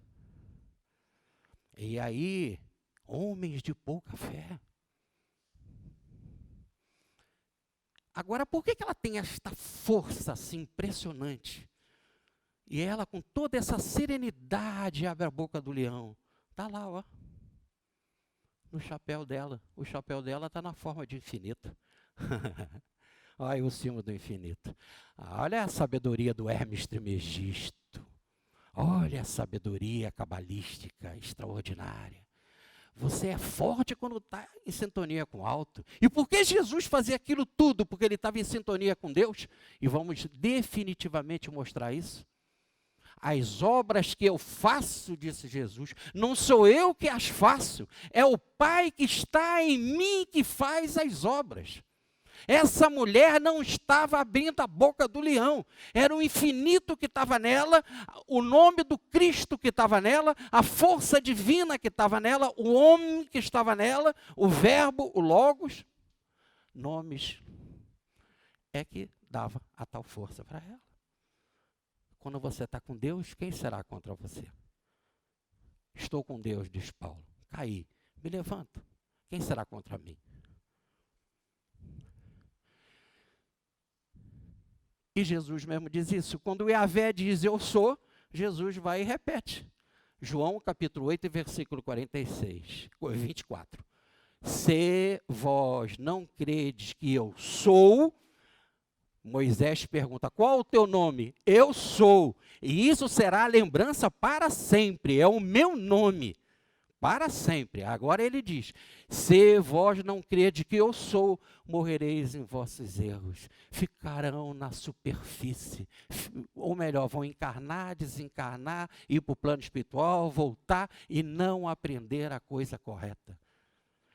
E aí, homens de pouca fé. Agora, por que ela tem esta força assim impressionante? E ela, com toda essa serenidade, abre a boca do leão. Está lá, ó, no chapéu dela. O chapéu dela está na forma de infinito. Olha aí o símbolo do infinito. Olha a sabedoria do Hermes Trismegisto. Olha a sabedoria cabalística extraordinária. Você é forte quando está em sintonia com o alto. E por que Jesus fazia aquilo tudo? Porque ele estava em sintonia com Deus. E vamos definitivamente mostrar isso. As obras que eu faço, disse Jesus, não sou eu que as faço, é o Pai que está em mim que faz as obras. Essa mulher não estava abrindo a boca do leão, era o infinito que estava nela, o nome do Cristo que estava nela, a força divina que estava nela, o homem que estava nela, o verbo, o logos, nomes, é que dava a tal força para ela. Quando você está com Deus, quem será contra você? Estou com Deus, diz Paulo. Caí, me levanto. Quem será contra mim? E Jesus mesmo diz isso. Quando o Yahvé diz eu sou, Jesus vai e repete. João capítulo 8, versículo 24. Se vós não credes que eu sou, Moisés pergunta, qual o teu nome? Eu sou. E isso será a lembrança para sempre. É o meu nome. Para sempre. Agora ele diz, se vós não credes que eu sou, morrereis em vossos erros. Ficarão na superfície. Ou melhor, vão encarnar, desencarnar, ir para o plano espiritual, voltar e não aprender a coisa correta.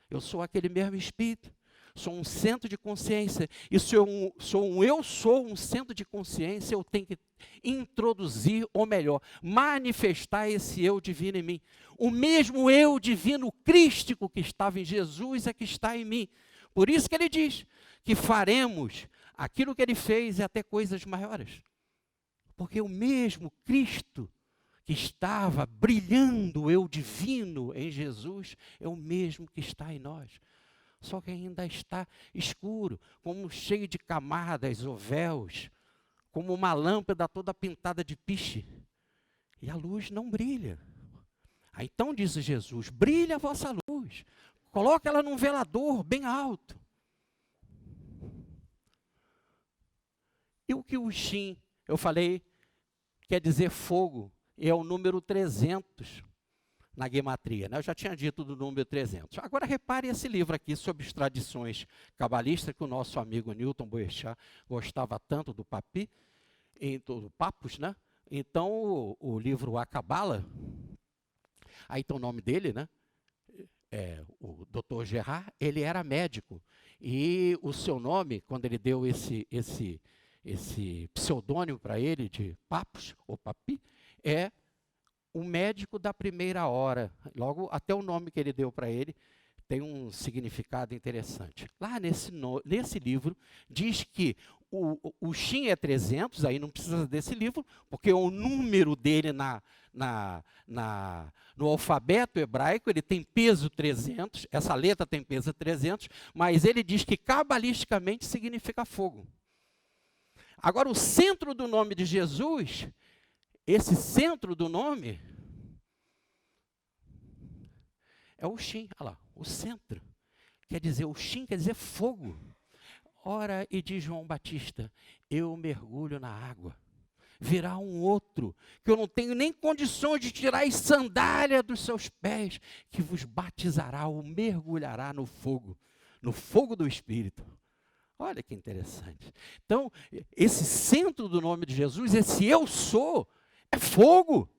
Eu sou aquele mesmo espírito. Sou um centro de consciência, e se eu sou um centro de consciência, eu tenho que introduzir, ou melhor, manifestar esse eu divino em mim. O mesmo eu divino crístico que estava em Jesus é que está em mim. Por isso que ele diz que faremos aquilo que ele fez e até coisas maiores. Porque o mesmo Cristo que estava brilhando, o eu divino em Jesus, é o mesmo que está em nós. Só que ainda está escuro, como cheio de camadas ou véus, como uma lâmpada toda pintada de piche. E a luz não brilha. Aí então diz Jesus, brilha a vossa luz, coloca ela num velador bem alto. E o que o Shin, eu falei, quer dizer fogo, é o número 300. Na gematria, né? Eu já tinha dito do número 300. Agora repare esse livro aqui sobre as tradições cabalistas que o nosso amigo Newton Boechat gostava tanto do Papi, do Papus, né? Então o livro A Cabala, aí tem o nome dele, né? O Dr. Gerard, ele era médico e o seu nome, quando ele deu esse pseudônimo para ele de Papus ou Papi, é o médico da primeira hora. Logo, até o nome que ele deu para ele tem um significado interessante. Lá nesse livro, diz que o Shin é 300, aí não precisa desse livro, porque o número dele no alfabeto hebraico, ele tem peso 300, essa letra tem peso 300, mas ele diz que cabalisticamente significa fogo. Agora, o centro do nome de Jesus, esse centro do nome, é o Shin, olha lá, o centro. Quer dizer, o Shin quer dizer fogo. Ora, e diz João Batista, eu mergulho na água. Virá um outro, que eu não tenho nem condições de tirar as sandálias dos seus pés, que vos batizará ou mergulhará no fogo do Espírito. Olha que interessante. Então, esse centro do nome de Jesus, esse eu sou, é fogo,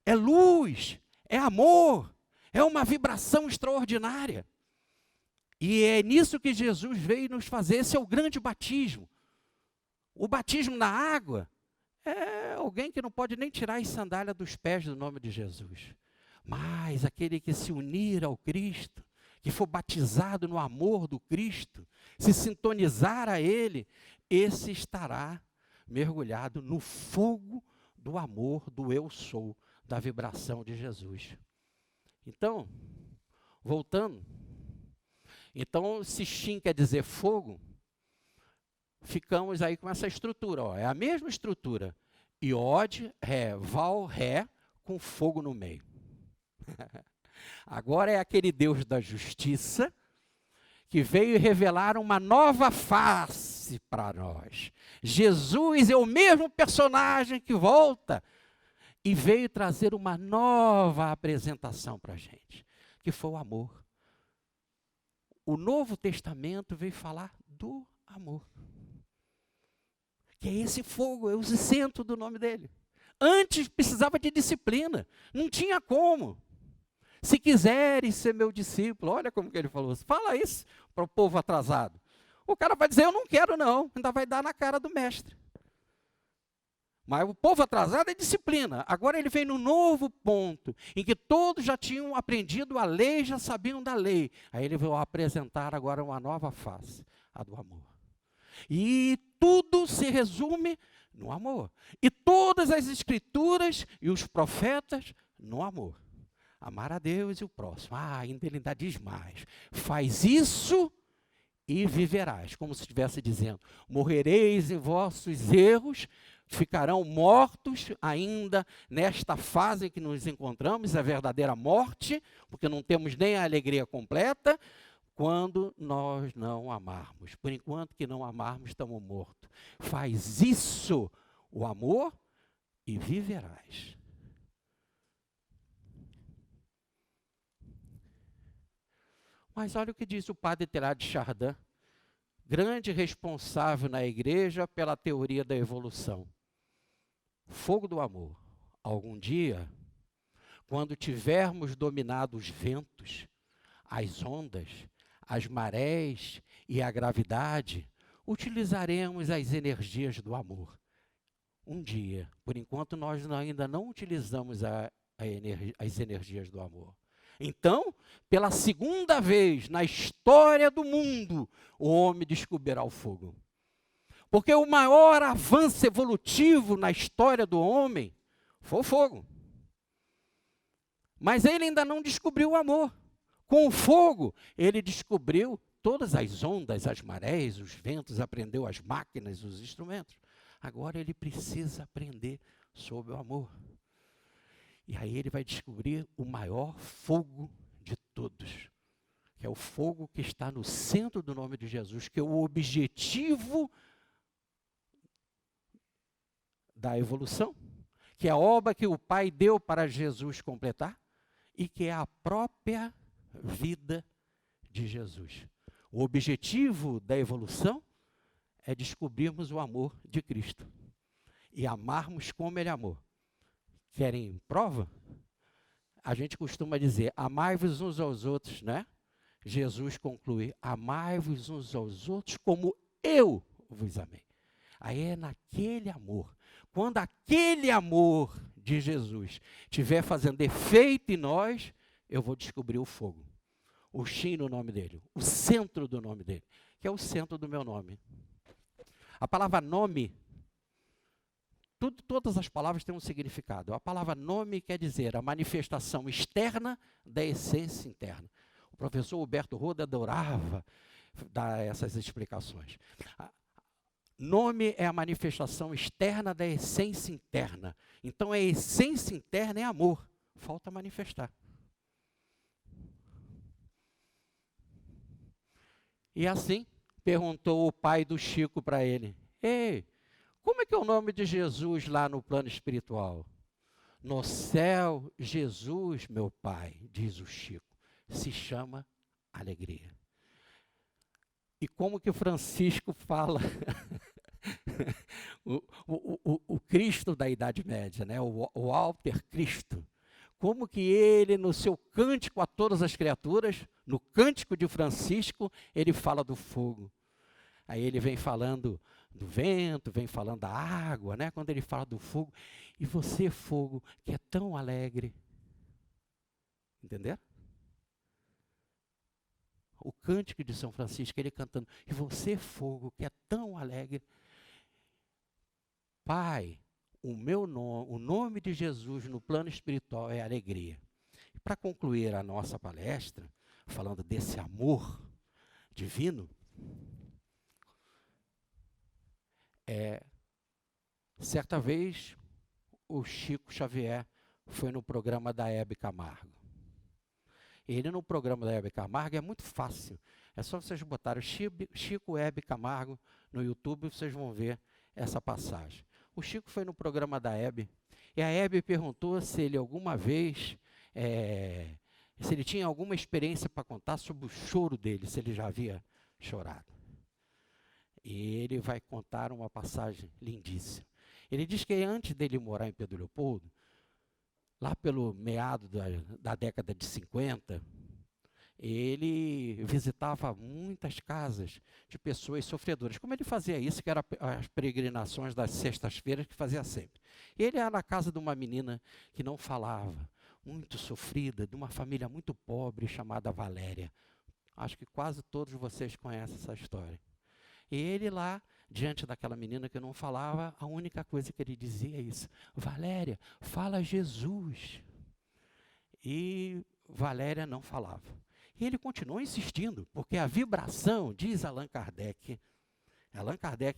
é luz, é amor, é uma vibração extraordinária. E é nisso que Jesus veio nos fazer. Esse é o grande batismo. O batismo na água é alguém que não pode nem tirar as sandálias dos pés do nome de Jesus. Mas aquele que se unir ao Cristo, que for batizado no amor do Cristo, se sintonizar a Ele, esse estará mergulhado no fogo do amor, do eu sou, da vibração de Jesus. Então, voltando, então se Shin quer dizer fogo, ficamos aí com essa estrutura, ó, é a mesma estrutura, Iod, Ré, Val, Ré, com fogo no meio. Agora é aquele Deus da justiça, que veio revelar uma nova face para nós. Jesus é o mesmo personagem que volta e veio trazer uma nova apresentação para a gente, que foi o amor. O Novo Testamento veio falar do amor, que é esse fogo, é o centro do nome dele. Antes precisava de disciplina, não tinha como. Se quiseres ser meu discípulo, olha como que ele falou, fala isso para o povo atrasado. O cara vai dizer, eu não quero não, ainda vai dar na cara do mestre. Mas o povo atrasado é disciplina. Agora ele vem no novo ponto, em que todos já tinham aprendido a lei, já sabiam da lei. Aí ele veio apresentar agora uma nova face, a do amor. E tudo se resume no amor. E todas as escrituras e os profetas no amor. Amar a Deus e o próximo. Ainda ele ainda diz mais. Faz isso e viverás. Como se estivesse dizendo, morrereis em vossos erros, ficarão mortos ainda nesta fase em que nos encontramos, a verdadeira morte, porque não temos nem a alegria completa, quando nós não amarmos. Por enquanto que não amarmos, estamos mortos. Faz isso, o amor, e viverás. Mas olha o que diz o padre Teilhard de Chardin, grande responsável na igreja pela teoria da evolução. Fogo do amor. Algum dia, quando tivermos dominado os ventos, as ondas, as marés e a gravidade, utilizaremos as energias do amor. Um dia, por enquanto nós ainda não utilizamos as energias do amor. Então, pela segunda vez na história do mundo, o homem descobrirá o fogo. Porque o maior avanço evolutivo na história do homem foi o fogo. Mas ele ainda não descobriu o amor. Com o fogo, ele descobriu todas as ondas, as marés, os ventos, aprendeu as máquinas, os instrumentos. Agora ele precisa aprender sobre o amor. E aí ele vai descobrir o maior fogo de todos, que é o fogo que está no centro do nome de Jesus, que é o objetivo da evolução, que é a obra que o Pai deu para Jesus completar, e que é a própria vida de Jesus. O objetivo da evolução é descobrirmos o amor de Cristo e amarmos como Ele amou. Querem prova? A gente costuma dizer, amai-vos uns aos outros, né? Jesus conclui, amai-vos uns aos outros como eu vos amei. Aí é naquele amor. Quando aquele amor de Jesus estiver fazendo efeito em nós, eu vou descobrir o fogo. O Shin no nome dele, o centro do nome dele, que é o centro do meu nome. A palavra nome, todas as palavras têm um significado. A palavra nome quer dizer a manifestação externa da essência interna. O professor Huberto Roda adorava dar essas explicações. Nome é a manifestação externa da essência interna. Então, a essência interna é amor. Falta manifestar. E assim, perguntou o pai do Chico para ele: ei, como é que é o nome de Jesus lá no plano espiritual? No céu, Jesus, meu pai, diz o Chico, se chama alegria. E como que Francisco fala o Cristo da Idade Média, né? o Alter Cristo, como que ele, no seu cântico a todas as criaturas, no cântico de Francisco, ele fala do fogo. Aí ele vem falando do vento, vem falando da água, né? Quando ele fala do fogo. E você, fogo, que é tão alegre. Entenderam? O cântico de São Francisco, ele cantando. E você, fogo, que é tão alegre. Pai, o nome de Jesus no plano espiritual é alegria. Para concluir a nossa palestra, falando desse amor divino, certa vez o Chico Xavier foi no programa da Hebe Camargo. Ele no programa da Hebe Camargo é muito fácil. É só vocês botarem Chico Hebe Camargo no YouTube, vocês vão ver essa passagem. O Chico foi no programa da Hebe, e a Hebe perguntou se ele alguma vez, se ele tinha alguma experiência para contar sobre o choro dele, se ele já havia chorado. E ele vai contar uma passagem lindíssima. Ele diz que antes dele morar em Pedro Leopoldo, lá pelo meado da década de 50, ele visitava muitas casas de pessoas sofredoras. Como ele fazia isso, que eram as peregrinações das sextas-feiras que fazia sempre. Ele era na casa de uma menina que não falava, muito sofrida, de uma família muito pobre chamada Valéria. Acho que quase todos vocês conhecem essa história. E ele lá, diante daquela menina que não falava, a única coisa que ele dizia é isso: Valéria, fala Jesus. E Valéria não falava. E ele continuou insistindo, porque a vibração, diz Allan Kardec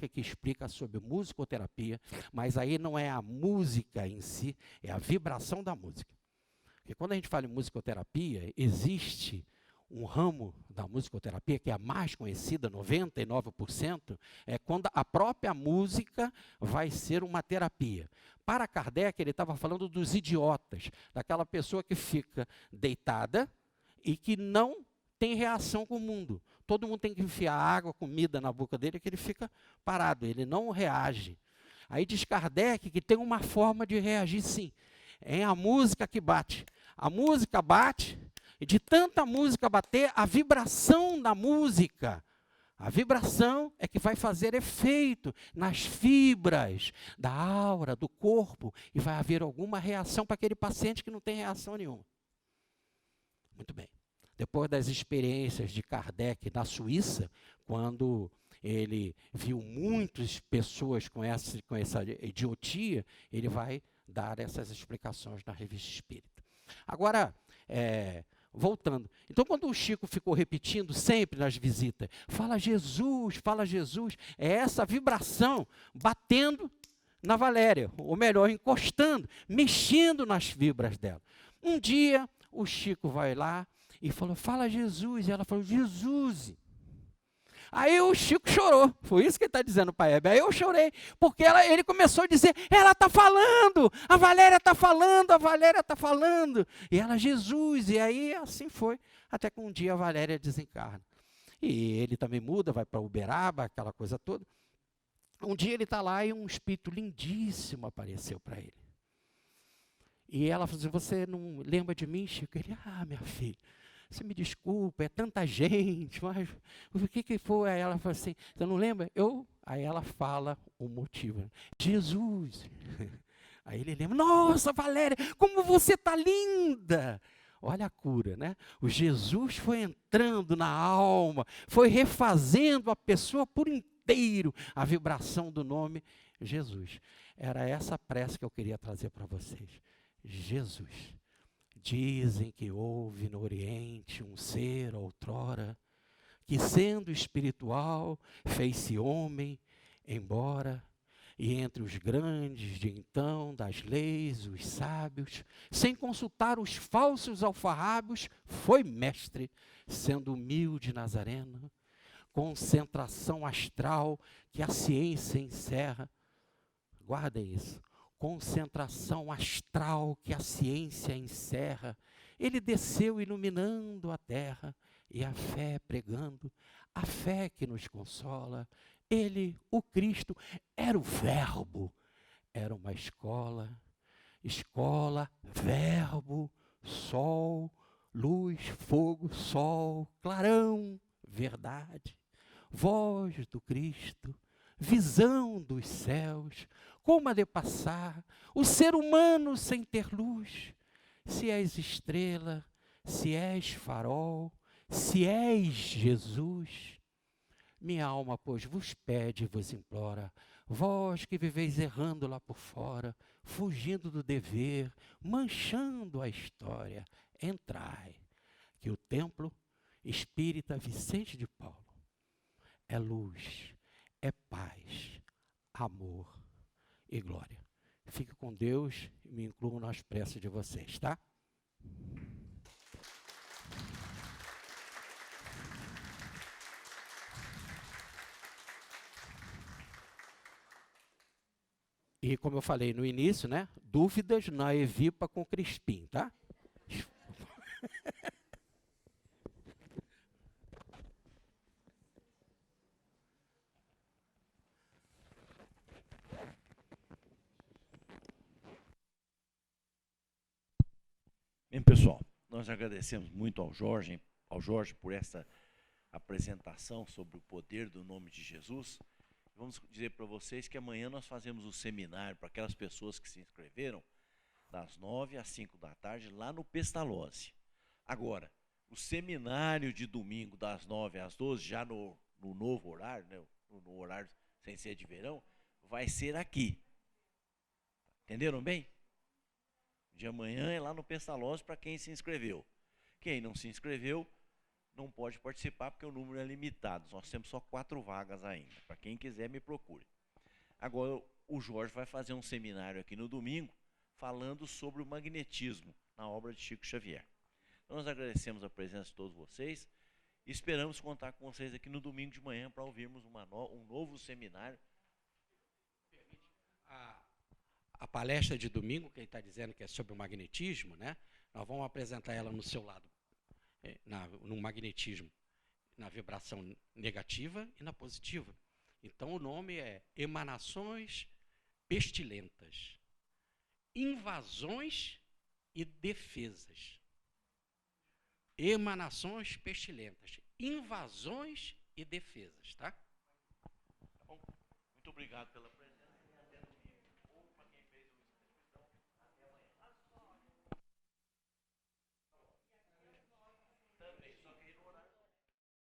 é que explica sobre musicoterapia, mas aí não é a música em si, é a vibração da música. Porque quando a gente fala em musicoterapia, existe um ramo da musicoterapia que é a mais conhecida, 99%, é quando a própria música vai ser uma terapia. Para Kardec, ele estava falando dos idiotas, daquela pessoa que fica deitada e que não tem reação com o mundo. Todo mundo tem que enfiar água, comida na boca dele, que ele fica parado, ele não reage. Aí diz Kardec que tem uma forma de reagir sim, é a música que bate. A música bate, e de tanta música bater, a vibração da música, a vibração é que vai fazer efeito nas fibras da aura, do corpo, e vai haver alguma reação para aquele paciente que não tem reação nenhuma. Muito bem. Depois das experiências de Kardec na Suíça, quando ele viu muitas pessoas com essa idiotia, ele vai dar essas explicações na Revista Espírita. Agora, voltando. Então, quando o Chico ficou repetindo sempre nas visitas, fala Jesus, é essa vibração batendo na Valéria, ou melhor, encostando, mexendo nas fibras dela. Um dia, o Chico vai lá e falou, fala Jesus, e ela falou, Jesus. Aí o Chico chorou, foi isso que ele está dizendo para a Hebe. Aí eu chorei, porque ele começou a dizer, ela está falando, a Valéria está falando, a Valéria está falando. E ela, Jesus, e aí assim foi, até que um dia a Valéria desencarna. E ele também muda, vai para Uberaba, aquela coisa toda. Um dia ele está lá e um espírito lindíssimo apareceu para ele. E ela falou assim, você não lembra de mim, Chico? Ele, minha filha, você me desculpa, é tanta gente, mas o que foi? Aí ela falou assim, você não lembra? Aí ela fala o motivo. Jesus. Aí ele lembra, nossa, Valéria, como você está linda. Olha a cura, né? O Jesus foi entrando na alma, foi refazendo a pessoa por inteiro, a vibração do nome Jesus. Era essa prece que eu queria trazer para vocês. Jesus. Dizem que houve no Oriente um ser outrora, que sendo espiritual, fez-se homem, embora, e entre os grandes de então, das leis, os sábios, sem consultar os falsos alfarrábios, foi mestre, sendo humilde nazareno, concentração astral que a ciência encerra. Guardem isso. Concentração astral que a ciência encerra. Ele desceu iluminando a terra e a fé pregando, a fé que nos consola. Ele, o Cristo, era o verbo, era uma escola, verbo, sol, luz, fogo, sol, clarão, verdade, voz do Cristo, visão dos céus, como há de passar o ser humano sem ter luz? Se és estrela, se és farol, se és Jesus. Minha alma, pois, vos pede e vos implora, vós que viveis errando lá por fora, fugindo do dever, manchando a história, entrai, que o templo espírita Vicente de Paulo é luz, é paz, amor e glória. Fique com Deus e me incluo nas preces de vocês, tá? E como eu falei no início, né? Dúvidas na Evipa com Crispim, tá? Bem, pessoal, nós agradecemos muito ao Jorge por essa apresentação sobre o poder do nome de Jesus. Vamos dizer para vocês que amanhã nós fazemos o seminário para aquelas pessoas que se inscreveram, das 9 às 5 da tarde, lá no Pestalozzi. Agora, o seminário de domingo, das 9 às 12, já no novo horário, né, no horário sem ser de verão, vai ser aqui. Entenderam bem? De amanhã é lá no Pestalozzi para quem se inscreveu. Quem não se inscreveu não pode participar porque o número é limitado. Nós temos só 4 vagas ainda. Para quem quiser, me procure. Agora, o Jorge vai fazer um seminário aqui no domingo falando sobre o magnetismo na obra de Chico Xavier. Então, nós agradecemos a presença de todos vocês e esperamos contar com vocês aqui no domingo de manhã para ouvirmos um novo seminário. A palestra de domingo, quem está dizendo que é sobre o magnetismo, né? Nós vamos apresentar ela no seu lado, no magnetismo, na vibração negativa e na positiva. Então o nome é Emanações Pestilentas, Invasões e Defesas. Emanações pestilentas, invasões e defesas, tá? Tá bom? Muito obrigado pela presença.